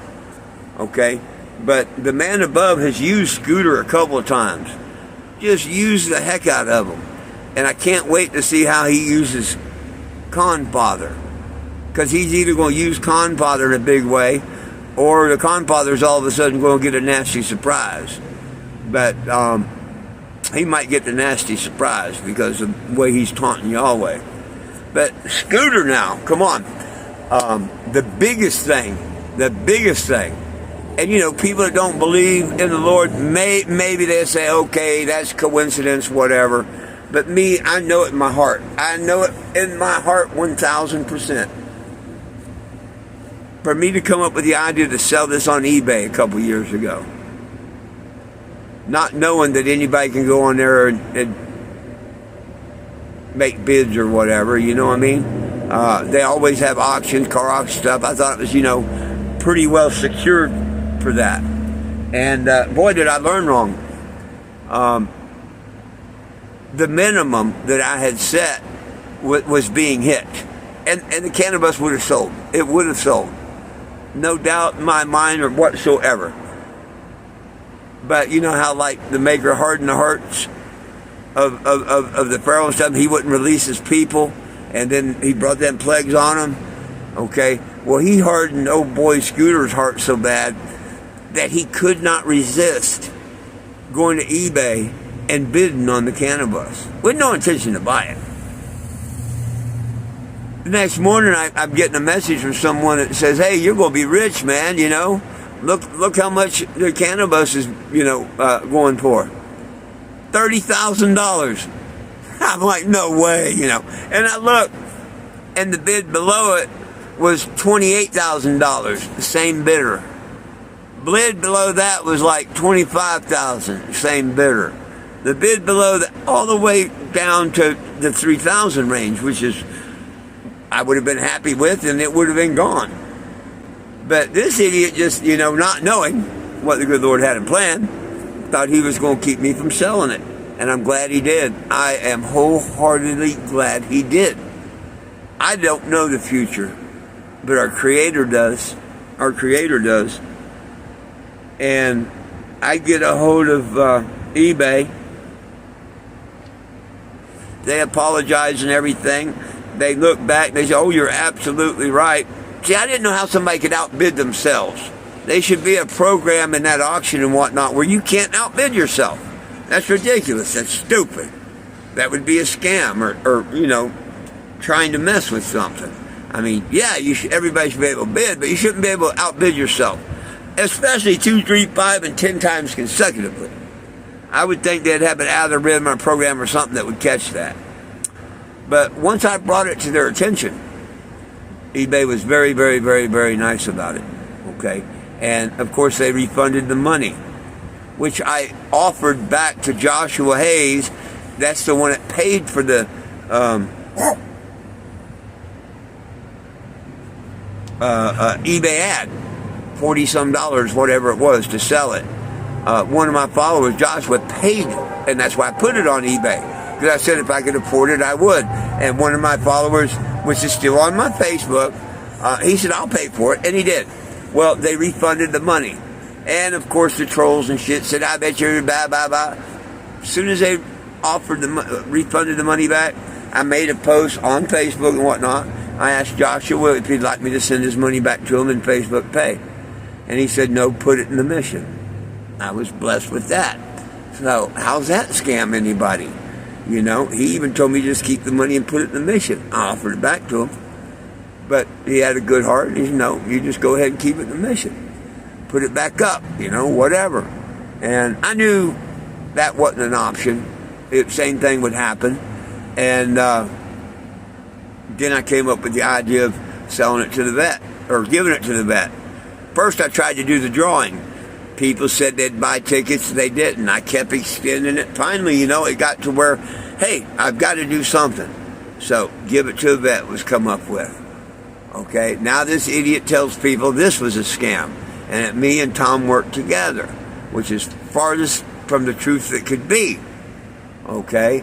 Okay? But the man above has used Scooter a couple of times. Just used the heck out of him. And I can't wait to see how he uses Confather. Because he's either going to use Confather in a big way, or the Confather's all of a sudden going to get a nasty surprise. But he might get the nasty surprise because of the way he's taunting Yahweh. But Scooter now, come on. The biggest thing, and people that don't believe in the Lord, maybe they say, okay, that's coincidence, whatever. But me, I know it in my heart. I know it in my heart 1,000%. For me to come up with the idea to sell this on eBay a couple years ago, not knowing that anybody can go on there and make bids or whatever, you know what I mean? They always have auctions, car auction stuff. I thought it was, pretty well secured for that. And boy, did I learn wrong. The minimum that I had set was being hit. And the cannabis would have sold. It would have sold. No doubt in my mind or whatsoever. But you know how like the maker hardened the hearts of the Pharaoh and stuff, he wouldn't release his people, and then he brought them plagues on them. Okay, well, he hardened old boy Scooter's heart so bad that he could not resist going to eBay and bidding on the cannabis with no intention to buy it. The next morning, I'm getting a message from someone that says, "Hey, you're going to be rich, man. You know, look how much the cannabis is, going for. $30,000. I'm like, no way, And I look, and the bid below it was $28,000, the same bidder. Bid below that was like $25,000, same bidder. The bid below that, all the way down to the $3,000 range, which is, I would have been happy with, and it would have been gone. But this idiot just, not knowing what the good Lord had in plan, thought he was going to keep me from selling it. And I'm glad he did. I am wholeheartedly glad he did. I don't know the future, but our Creator does. Our Creator does. And I get a hold of eBay. They apologize and everything. They look back. They say, "Oh, you're absolutely right." See, I didn't know how somebody could outbid themselves. They should be a program in that auction and whatnot where you can't outbid yourself. That's ridiculous. That's stupid. That would be a scam or trying to mess with something. I mean, yeah, everybody should be able to bid, but you shouldn't be able to outbid yourself, especially 2, 3, 5, and 10 times consecutively. I would think they'd have an algorithm or program or something that would catch that. But once I brought it to their attention, eBay was very, very, very, very nice about it. Okay. And of course they refunded the money, which I offered back to Joshua Hayes. That's the one that paid for the eBay ad, $40-some, whatever it was, to sell it. One of my followers, Joshua, paid, and that's why I put it on eBay, because I said if I could afford it, I would. And one of my followers, which is still on my Facebook, he said, "I'll pay for it," and he did. Well, they refunded the money. And, of course, the trolls and shit said, "I bet you're blah, blah, blah." As soon as they refunded the money back, I made a post on Facebook and whatnot. I asked Joshua if he'd like me to send his money back to him in Facebook Pay. And he said, "No, put it in the mission." I was blessed with that. So, how's that scam anybody? He even told me just keep the money and put it in the mission. I offered it back to him. But he had a good heart. He said, "No, you just go ahead and keep it in the mission. Put it back up, whatever." And I knew that wasn't an option. Same thing would happen. And then I came up with the idea of selling it to the vet, or giving it to the vet. First, I tried to do the drawing. People said they'd buy tickets. They didn't. I kept extending it. Finally, it got to where, hey, I've got to do something. So, give it to the vet was come up with. Okay, now this idiot tells people this was a scam, and that me and Tom worked together, which is farthest from the truth that could be. Okay,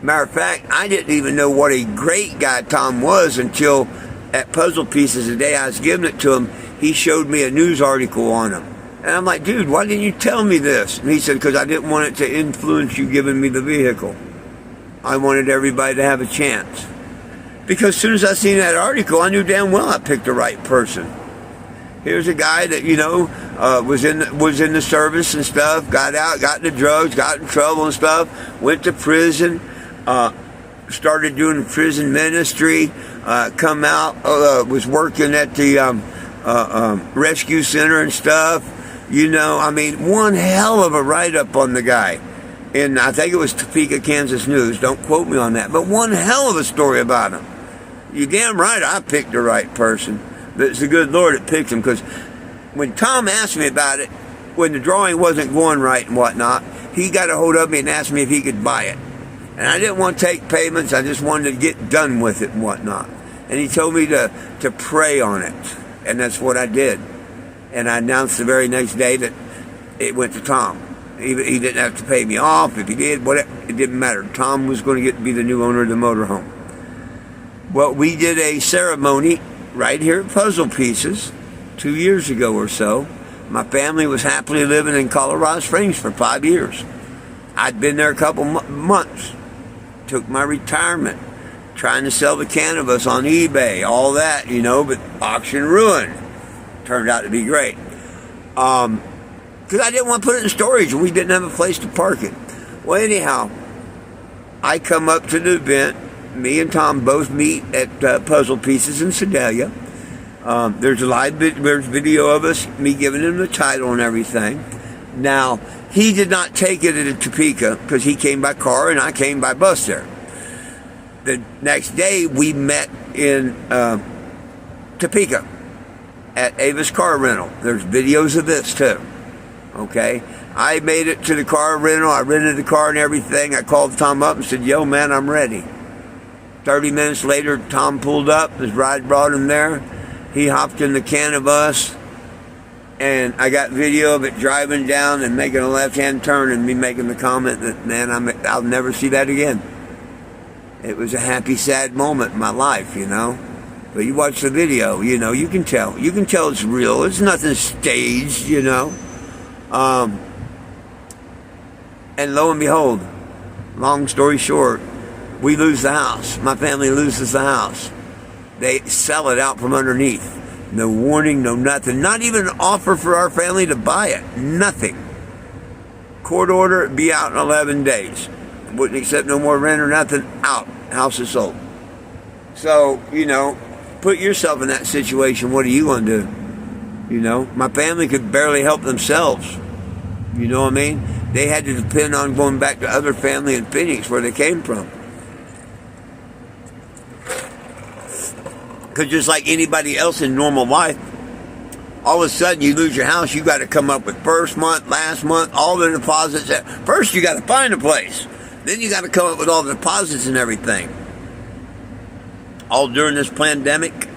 matter of fact, I didn't even know what a great guy Tom was until at Puzzle Pieces the day I was giving it to him, he showed me a news article on him. And I'm like, "Dude, why didn't you tell me this?" And he said, "Because I didn't want it to influence you giving me the vehicle. I wanted everybody to have a chance." Because as soon as I seen that article, I knew damn well I picked the right person. Here's a guy that, was in the service and stuff, got out, got into drugs, got in trouble and stuff, went to prison, started doing prison ministry, come out, was working at the rescue center and stuff. One hell of a write-up on the guy. in, I think it was Topeka, Kansas News. Don't quote me on that. But one hell of a story about him. You damn right I picked the right person. But it's the good Lord that picked him, because when Tom asked me about it, when the drawing wasn't going right and whatnot, he got a hold of me and asked me if he could buy it. And I didn't want to take payments. I just wanted to get done with it and whatnot. And he told me to pray on it. And that's what I did. And I announced the very next day that it went to Tom. He didn't have to pay me off. If he did, whatever, it didn't matter. Tom was going to get to be the new owner of the motorhome. Well, we did a ceremony right here at Puzzle Pieces 2 years ago or so. My family was happily living in Colorado Springs for 5 years. I'd been there a couple months. Took my retirement, trying to sell the cannabis on eBay, all that, but auction ruined. Turned out to be great. Because I didn't want to put it in storage, and we didn't have a place to park it. Well, anyhow, I come up to the event. Me and Tom both meet at Puzzle Pieces in Sedalia. There's a live video of us, me giving him the title and everything. Now, he did not take it at Topeka because he came by car and I came by bus there. The next day, we met in Topeka at Avis Car Rental. There's videos of this too. Okay? I made it to the car rental. I rented the car and everything. I called Tom up and said, yo, man, I'm ready. 30 minutes later, Tom pulled up. His ride brought him there. He hopped in the cannabis, and I got video of it driving down and making a left-hand turn and me making the comment that, man, I'll never see that again. It was a happy, sad moment in my life, But you watch the video, you can tell. You can tell it's real. It's nothing staged, And lo and behold, long story short, we lose the house. My family loses the house. They sell it out from underneath. No warning, no nothing. Not even an offer for our family to buy it. Nothing. Court order, be out in 11 days. Wouldn't accept no more rent or nothing. Out. House is sold. So, put yourself in that situation. What are you going to do? My family could barely help themselves. You know what I mean? They had to depend on going back to other family in Phoenix where they came from. Because just like anybody else in normal life, all of a sudden you lose your house, you got to come up with first month, last month, all the deposits. First you got to find a place. Then you got to come up with all the deposits and everything. All during this pandemic,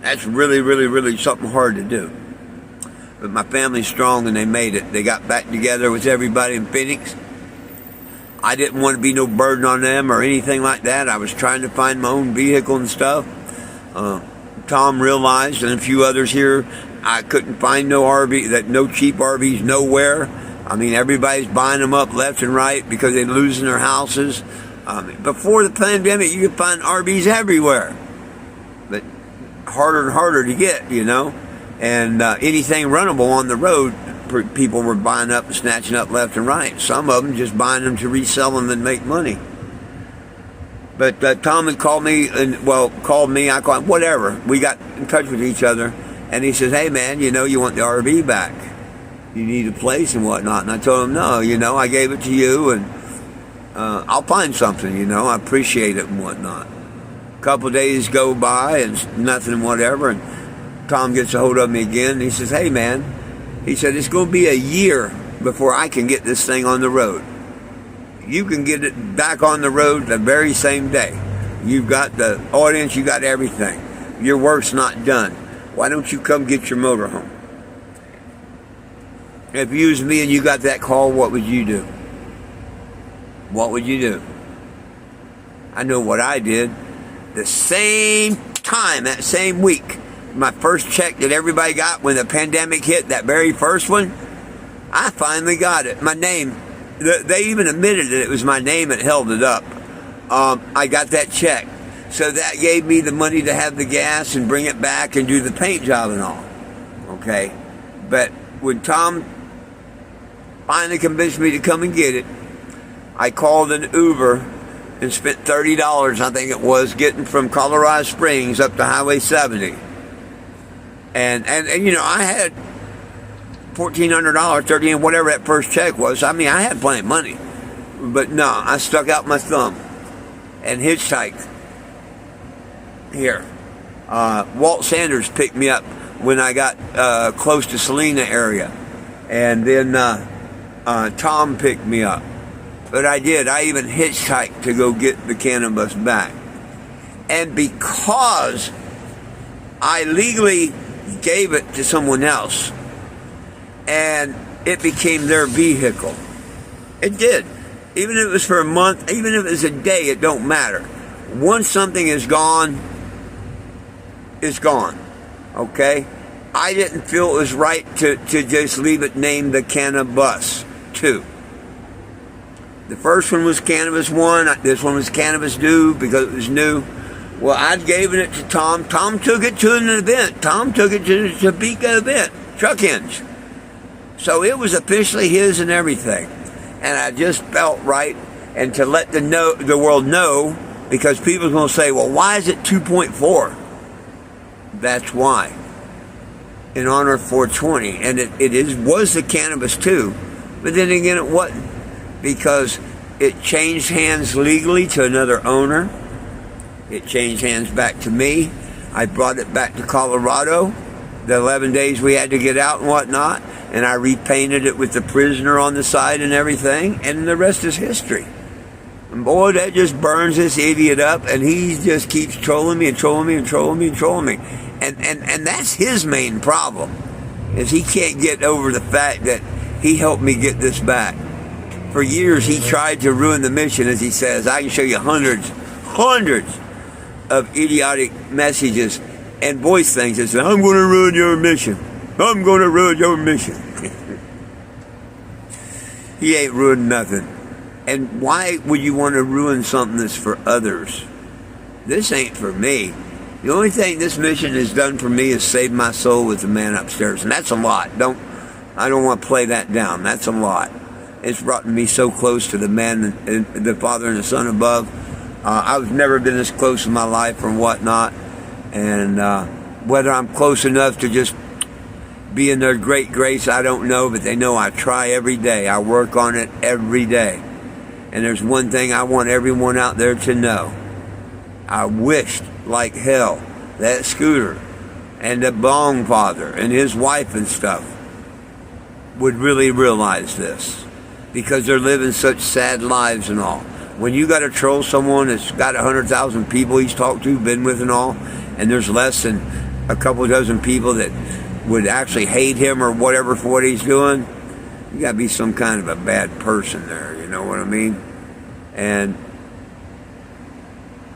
that's really, really, really something hard to do. But my family's strong and they made it. They got back together with everybody in Phoenix. I didn't want to be no burden on them or anything like that. I was trying to find my own vehicle and stuff. Tom realized, and a few others here, I couldn't find no cheap RVs nowhere. I mean, everybody's buying them up left and right because they're losing their houses. Before the pandemic, you could find RVs everywhere, but harder and harder to get, And anything runnable on the road, people were buying up and snatching up left and right. Some of them just buying them to resell them and make money. But Tom had called me, I called him, whatever. We got in touch with each other, and he says, hey, man, you want the RV back. You need a place and whatnot. And I told him, no, I gave it to you, and I'll find something, I appreciate it and whatnot. A couple of days go by, and nothing and whatever, and Tom gets a hold of me again, and he says, hey, man, he said, it's going to be a year before I can get this thing on the road. You can get it back on the road the very same day. You've got the audience, you got everything. Your work's not done. Why don't you come get your motorhome? If you was me and you got that call, what would you do? What would you do? I know what I did. The same time, that same week, my first check that everybody got when the pandemic hit, that very first one, I finally got it. My name. They even admitted that it was my name and held it up. I got that check. So that gave me the money to have the gas and bring it back and do the paint job and all. Okay? But when Tom finally convinced me to come and get it, I called an Uber and spent $30, I think it was, getting from Colorado Springs up to Highway 70. And I had $1,400, $13, whatever that first check was. I mean, I had plenty of money. But no, I stuck out my thumb and hitchhiked here. Walt Sanders picked me up when I got close to Salina area. And then Tom picked me up. But I did. I even hitchhiked to go get the cannabis back. And because I legally gave it to someone else, and it became their vehicle. It did. Even if it was for a month, even if it was a day, it don't matter. Once something is gone, it's gone. Okay? I didn't feel it was right to just leave it named the Cannabis 2. The first one was Cannabis 1. This one was Cannabis 2 because it was new. Well, I'd given it to Tom. Tom took it to an event. Tom took it to the Topeka event, Truck Hinge. So it was officially his and everything. And I just felt right. And to let the world know, because people are going to say, well, why is it 2.4? That's why. In honor of 420. And it was the Cannabis 2. But then again, it wasn't. Because it changed hands legally to another owner. It changed hands back to me. I brought it back to Colorado. The 11 days we had to get out and whatnot. And I repainted it with the prisoner on the side and everything. And the rest is history. And boy, that just burns this idiot up. And he just keeps trolling me and trolling me and trolling me and trolling me. And that's his main problem. Is he can't get over the fact that he helped me get this back. For years, he tried to ruin the mission, as he says. I can show you hundreds of idiotic messages and voice things that say, I'm going to ruin your mission. I'm going to ruin your mission. He ain't ruined nothing. And why would you want to ruin something that's for others? This ain't for me. The only thing this mission has done for me is save my soul with the man upstairs. And that's a lot. I don't want to play that down. That's a lot. It's brought me so close to the man, and the Father and the Son above. I've never been this close in my life or whatnot. And whether I'm close enough to just be in their great grace, I don't know. But they know I try every day. I work on it every day. And there's one thing I want everyone out there to know. I wished like hell that Scooter and the Bong Father and his wife and stuff would really realize this. Because they're living such sad lives and all. When you got to troll someone that's got 100,000 people he's talked to, been with and all, and there's less than a couple dozen people that would actually hate him or whatever for what he's doing, you got to be some kind of a bad person there, you know what I mean? And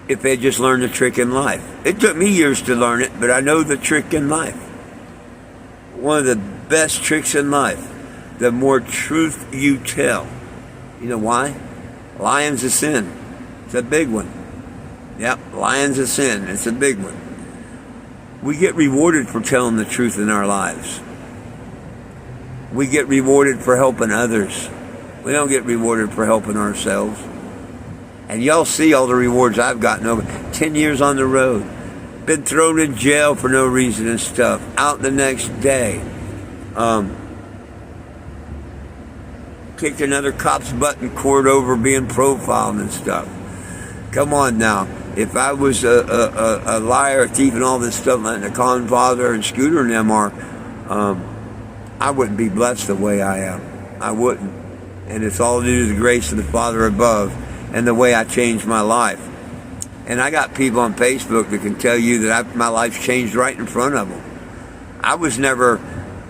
if they just learned the trick in life. It took me years to learn it, but I know the trick in life. One of the best tricks in life. The more truth you tell. You know why? Lying's a sin. It's a big one. Yep, lying's a sin. It's a big one. We get rewarded for telling the truth in our lives. We get rewarded for helping others. We don't get rewarded for helping ourselves. And y'all see all the rewards I've gotten over 10 years on the road. Been thrown in jail for no reason and stuff. Out the next day. Kicked another cop's butt in court over being profiled and stuff. Come on now. If I was a liar, a thief, and all this stuff, like the Con Father and Scooter and them are, I wouldn't be blessed the way I am. I wouldn't. And it's all due to the grace of the Father above and the way I changed my life. And I got people on Facebook that can tell you that my life's changed right in front of them. I was never...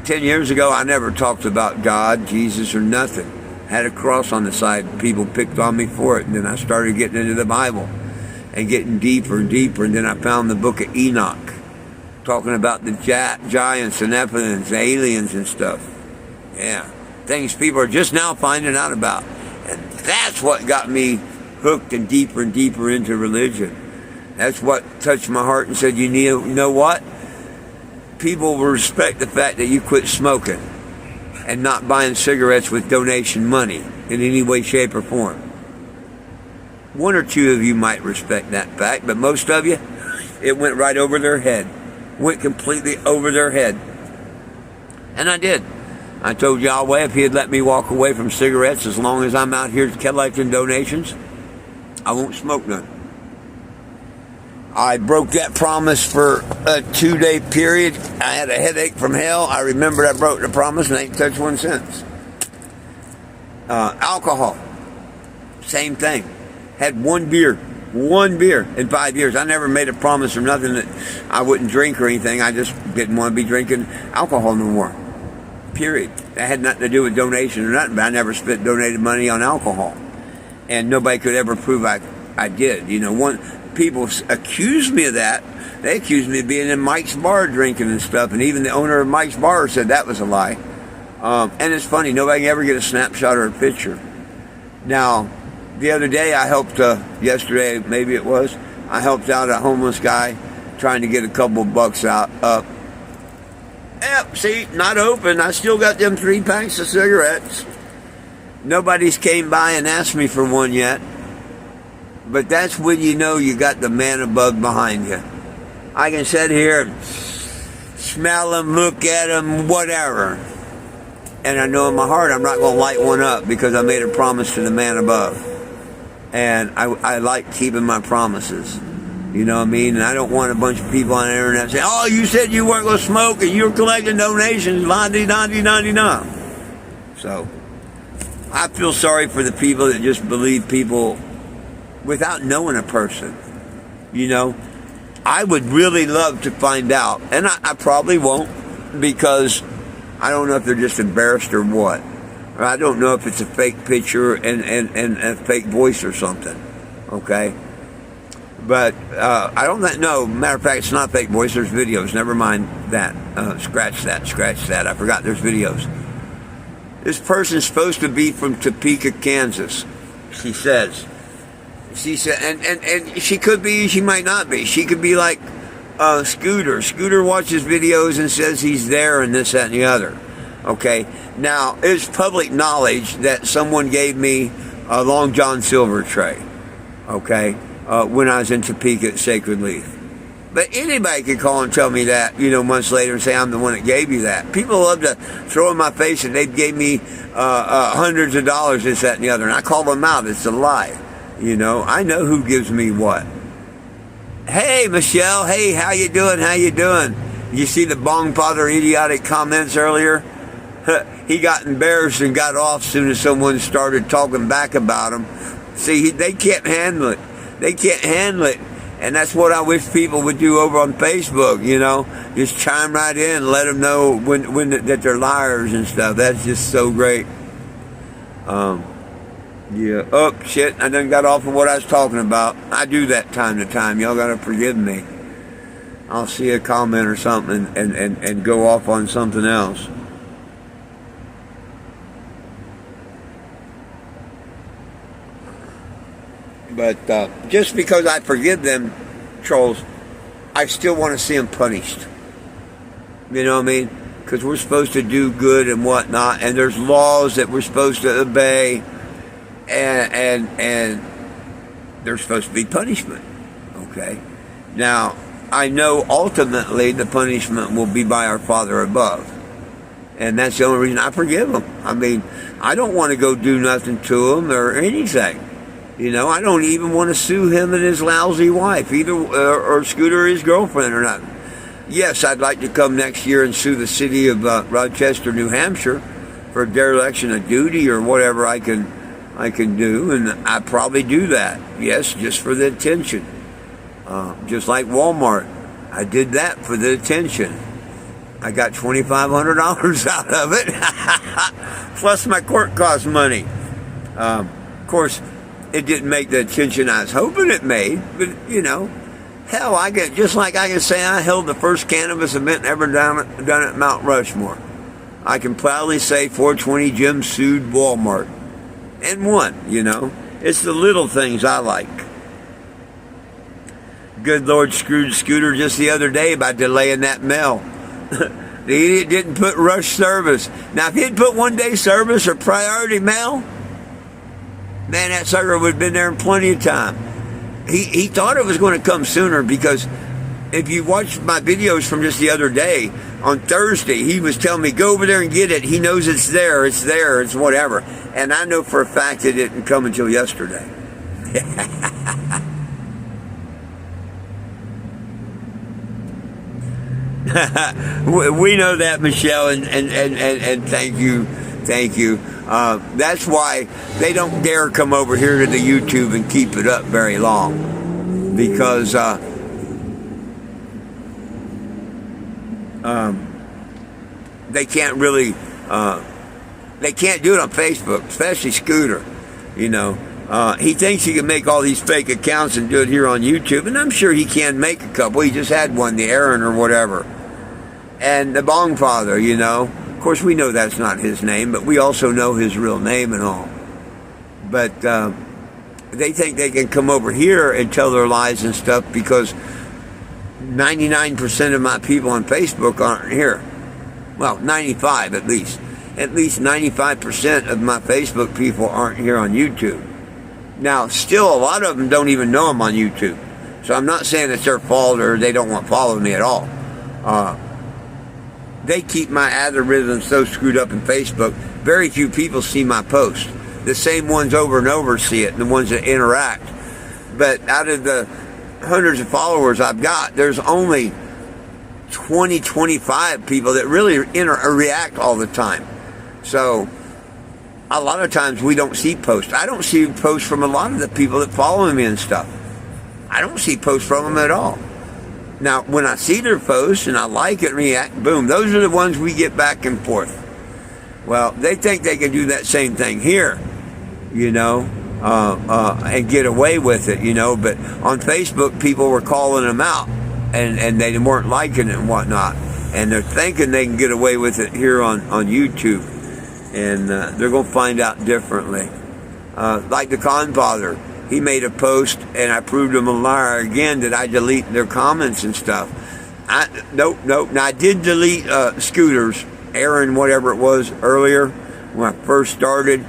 10 years ago, I never talked about God, Jesus, or nothing. Had a cross on the side. People picked on me for it. And then I started getting into the Bible and getting deeper and deeper. And then I found the book of Enoch, talking about the giants and Nephilims, aliens and stuff. Yeah, things people are just now finding out about. And that's what got me hooked and deeper into religion. That's what touched my heart and said, you know what? People will respect the fact that you quit smoking and not buying cigarettes with donation money in any way, shape, or form. One or two of you might respect that fact, but most of you, it went right over their head. Went completely over their head. And I did. I told Yahweh if he'd let me walk away from cigarettes as long as I'm out here collecting donations, I won't smoke none. I broke that promise for a 2-day period. I had a headache from hell. I remembered I broke the promise and I ain't touched one since. Alcohol, same thing. Had one beer in 5 years. I never made a promise or nothing that I wouldn't drink or anything. I just didn't want to be drinking alcohol no more. Period. That had nothing to do with donation or nothing, but I never spent donated money on alcohol. And nobody could ever prove I did. You know, people accused me of that. They accused me of being in Mike's bar drinking and stuff, and even the owner of Mike's bar said that was a lie. And it's funny, nobody can ever get a snapshot or a picture. Now, the other day I helped, yesterday maybe it was, I helped out a homeless guy trying to get a couple bucks out. Yep, see, not open. I still got them 3 packs of cigarettes. Nobody's came by and asked me for one yet. But that's when you know you got the man above behind you. I can sit here and smell them, look at them, whatever. And I know in my heart I'm not going to light one up because I made a promise to the man above. And I like keeping my promises. You know what I mean? And I don't want a bunch of people on the internet saying, oh, you said you weren't going to smoke and you were collecting donations, la-di-da-di-da-di-da. So, I feel sorry for the people that just believe people without knowing a person. You know, I would really love to find out, and I probably won't, because I don't know if they're just embarrassed or what. Or I don't know if it's a fake picture and a fake voice or something. Okay? But I don't know. Matter of fact, it's not fake voice. There's videos. Never mind that. Scratch that. I forgot there's videos. This person's supposed to be from Topeka, Kansas. She said, and she could be, she might not be. She could be like Scooter. Scooter watches videos and says he's there and this, that, and the other. Okay? Now, it's public knowledge that someone gave me a Long John Silver tray. Okay? When I was in Topeka at Sacred Leaf. But anybody could call and tell me that, you know, months later and say I'm the one that gave you that. People love to throw in my face and they gave me hundreds of dollars, this, that, and the other. And I call them out. It's a lie. You know, I know who gives me what. Hey, Michelle. Hey, how you doing? How you doing? You see the Bong Father idiotic comments earlier? He got embarrassed and got off as soon as someone started talking back about him. See, they can't handle it. They can't handle it. And that's what I wish people would do over on Facebook, you know. Just chime right in and let them know that they're liars and stuff. That's just so great. Yeah. Oh, shit. I done got off of what I was talking about. I do that time to time. Y'all got to forgive me. I'll see a comment or something and go off on something else. But just because I forgive them, trolls, I still want to see them punished. You know what I mean? Because we're supposed to do good and whatnot, and there's laws that we're supposed to obey, and there's supposed to be punishment. Okay? Now, I know ultimately the punishment will be by our Father above. And that's the only reason I forgive them. I mean, I don't want to go do nothing to them or anything. You know, I don't even want to sue him and his lousy wife, either, or Scooter or his girlfriend or nothing. Yes, I'd like to come next year and sue the city of Rochester, New Hampshire, for dereliction of duty or whatever I can do, and I probably do that. Yes, just for the attention. Just like Walmart, I did that for the attention. I got $2,500 out of it, plus my court cost money. Of course, it didn't make the attention I was hoping it made, but, you know, hell, I get, just like I can say I held the first cannabis event ever done at Mount Rushmore. I can proudly say 420 Jim sued Walmart and won, you know. It's the little things I like. Good Lord screwed Scooter just the other day by delaying that mail. The idiot didn't put rush service. Now, if he'd put one-day service or priority mail, man, that sucker would have been there in plenty of time. He thought it was going to come sooner because if you watch my videos from just the other day, on Thursday, he was telling me, go over there and get it. He knows it's there, it's whatever. And I know for a fact it didn't come until yesterday. We know that, Michelle, and thank you. That's why they don't dare come over here to the YouTube and keep it up very long, because they can't really, they can't do it on Facebook, especially Scooter. You know, he thinks he can make all these fake accounts and do it here on YouTube, and I'm sure he can make a couple. He just had one, the Aaron or whatever, and the Bong Father. You know, of course we know that's not his name, but we also know his real name and all. But they think they can come over here and tell their lies and stuff, because 99% of my people on Facebook aren't here. Well, 95 at least. At least 95% of my Facebook people aren't here on YouTube. Now, still a lot of them don't even know I'm on YouTube. So I'm not saying it's their fault or they don't want to follow me at all. They keep my algorithm so screwed up in Facebook, very few people see my post. The same ones over and over see it, the ones that interact. But out of the hundreds of followers I've got, there's only 20, 25 people that really react all the time. So a lot of times we don't see posts. I don't see posts from a lot of the people that follow me and stuff. I don't see posts from them at all. Now, when I see their posts and I like it and react, boom, those are the ones we get back and forth. Well, they think they can do that same thing here, you know, and get away with it, you know. But on Facebook, people were calling them out, and they weren't liking it and whatnot. And they're thinking they can get away with it here on YouTube. And they're going to find out differently. Like the Con Father, he made a post, and I proved him a liar again that I delete their comments and stuff. Nope. Now, I did delete Scooter's, Aaron, whatever it was, earlier when I first started.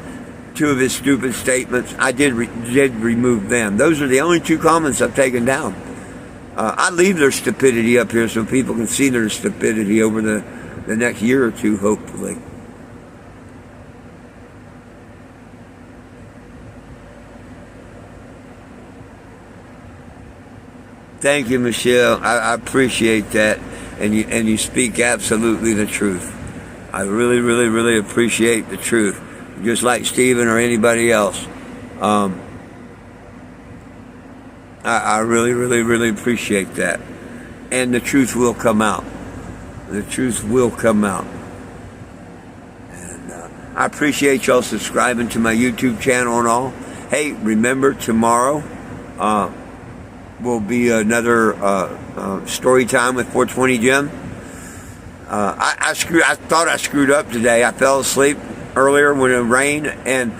2 of his stupid statements, I did remove them. Those are the only 2 comments I've taken down. I leave their stupidity up here so people can see their stupidity over the next year or 2, hopefully. Thank you, Michelle. I appreciate that, and you speak absolutely the truth. I really, really, really appreciate the truth, just like Stephen or anybody else. I really, really, really appreciate that, and the truth will come out. The truth will come out, and I appreciate y'all subscribing to my YouTube channel and all. Hey, remember tomorrow will be another story time with 420 Jim. I thought I screwed up today. I fell asleep earlier when it rained, and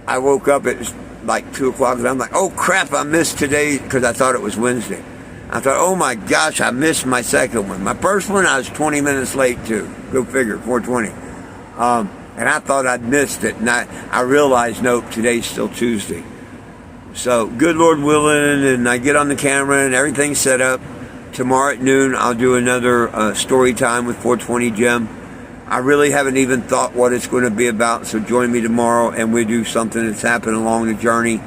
I woke up at like 2 o'clock, and I'm like, oh crap, I missed today, because I thought it was Wednesday. I thought, oh my gosh, I missed my second one. My first one, I was 20 minutes late too. Go figure, 420. And I thought I'd missed it, and I realized, nope, today's still Tuesday. So, good Lord willing, and I get on the camera and everything's set up. Tomorrow at noon, I'll do another story time with 420 Jim. I really haven't even thought what it's going to be about, so join me tomorrow and we'll do something that's happened along the journey.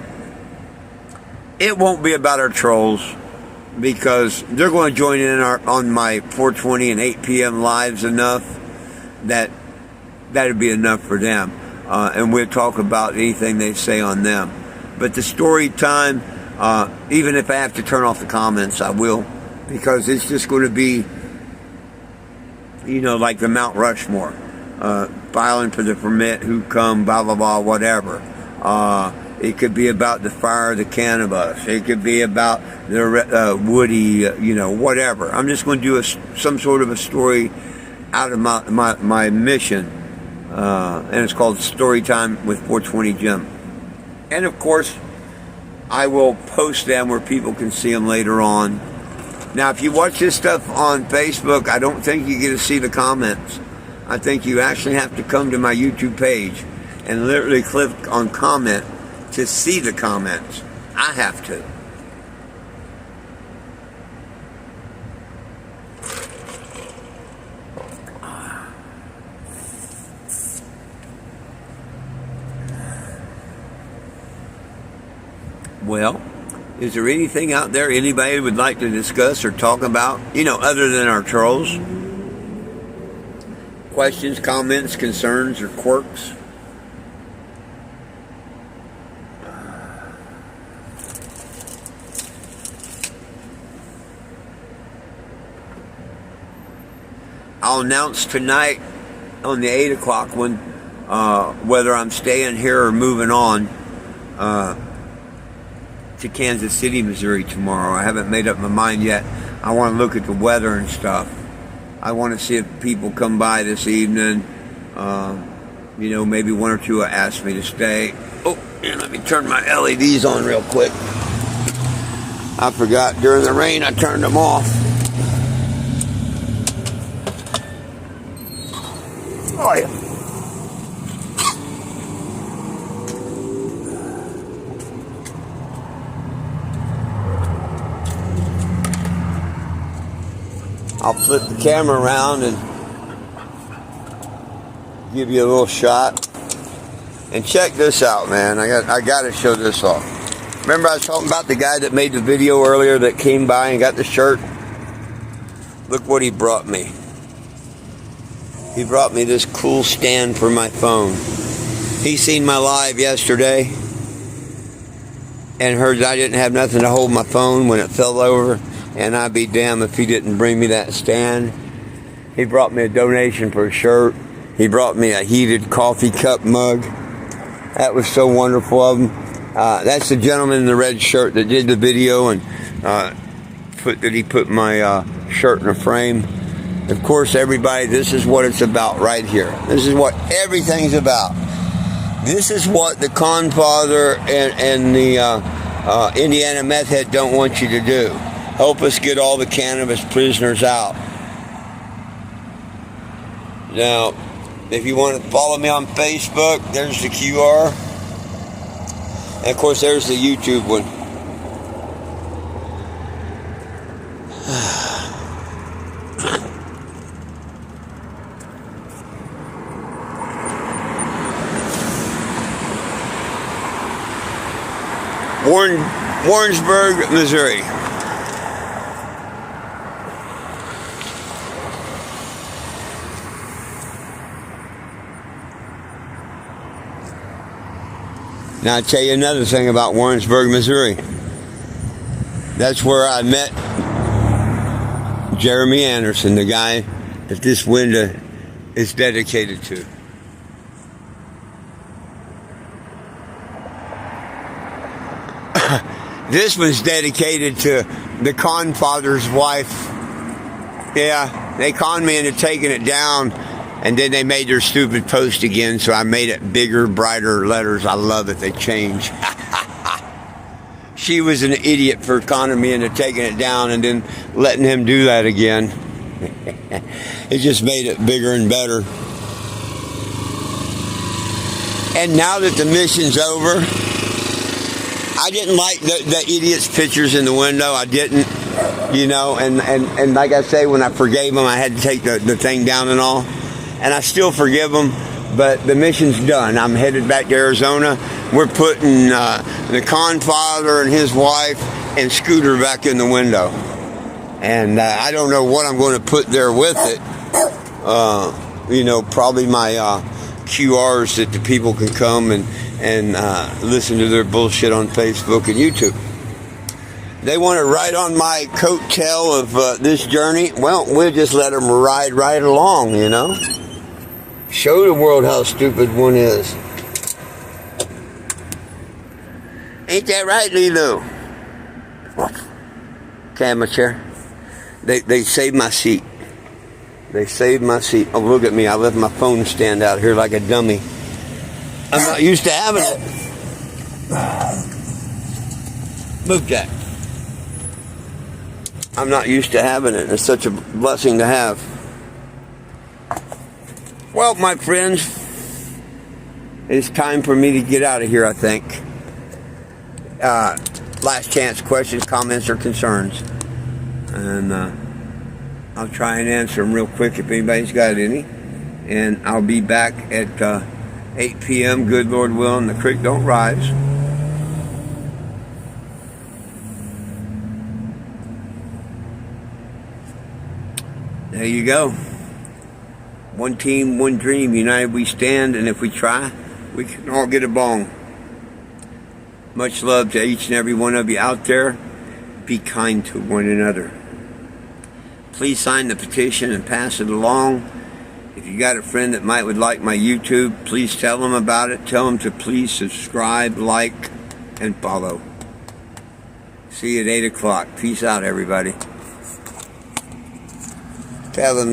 It won't be about our trolls, because they're going to join in on my 420 and 8 p.m. lives enough that that'd be enough for them. And we'll talk about anything they say on them. But the story time, even if I have to turn off the comments, I will, because it's just going to be, you know, like the Mount Rushmore, filing for the permit, who come, blah, blah, blah, whatever. It could be about the fire of the cannabis. It could be about the Woody, you know, whatever. I'm just going to do some sort of a story out of my mission, and it's called Story Time with 420 Jim. And of course, I will post them where people can see them later on. Now, if you watch this stuff on Facebook, I don't think you get to see the comments. I think you actually have to come to my YouTube page and literally click on comment to see the comments. I have to. Well, is there anything out there anybody would like to discuss or talk about, other than our trolls? Questions, comments, concerns, or quirks? I'll announce tonight on the 8 o'clock one whether I'm staying here or moving on to Kansas City, Missouri tomorrow. I haven't made up my mind yet. I want to look at the weather and stuff. I want to see if people come by this evening. Maybe one or two will ask me to stay. Oh, and let me turn my LEDs on real quick. I forgot during the rain I turned them off. Oh, yeah. I'll flip the camera around and give you a little shot. And check this out, man. I got to show this off. Remember I was talking about the guy that made the video earlier that came by and got the shirt? Look what he brought me. He brought me this cool stand for my phone. He seen my live yesterday and heard I didn't have nothing to hold my phone when it fell over. And I'd be damned if he didn't bring me that stand. He brought me a donation for a shirt. He brought me a heated coffee cup mug. That was so wonderful of him. That's the gentleman in the red shirt that did the video and he put my shirt in a frame. Of course, everybody, this is what it's about right here. This is what everything's about. This is what the Confather and the Indiana meth head don't want you to do. Help us get all the cannabis prisoners out. Now, if you want to follow me on Facebook, there's the QR. And of course, there's the YouTube one. Warrensburg, Missouri. Now I'll tell you another thing about Warrensburg, Missouri. That's where I met Jeremy Anderson, the guy that this window is dedicated to. This was dedicated to the Confather's wife. Yeah, they conned me into taking it down. And then they made their stupid post again, so I made it bigger, brighter letters. I love it. They change. She was an idiot for conning me into taking it down and then letting him do that again. It just made it bigger and better. And now that the mission's over, I didn't like the idiot's pictures in the window. I didn't, and like I say, when I forgave him, I had to take the thing down and all. And I still forgive them, but the mission's done. I'm headed back to Arizona. We're putting the Confather and his wife and Scooter back in the window. And I don't know what I'm going to put there with it. Probably my QRs that the people can come and listen to their bullshit on Facebook and YouTube. They want to ride on my coattail of this journey. Well, we'll just let them ride right along, Show the world how stupid one is. Ain't that right, Lilo? Okay, have my chair. They saved my seat. They saved my seat. Oh, look at me. I left my phone stand out here like a dummy. I'm not used to having it. Move, Jack. I'm not used to having it. It's such a blessing to have. Well, my friends, it's time for me to get out of here, I think. Last chance questions, comments, or concerns. And I'll try and answer them real quick if anybody's got any. And I'll be back at 8 p.m., good Lord willing, the creek don't rise. There you go. One team, one dream, united we stand, and if we try, we can all get along. Much love to each and every one of you out there. Be kind to one another. Please sign the petition and pass it along. If you got a friend that would like my YouTube, please tell them about it. Tell them to please subscribe, like, and follow. See you at 8 o'clock. Peace out, everybody. Tell them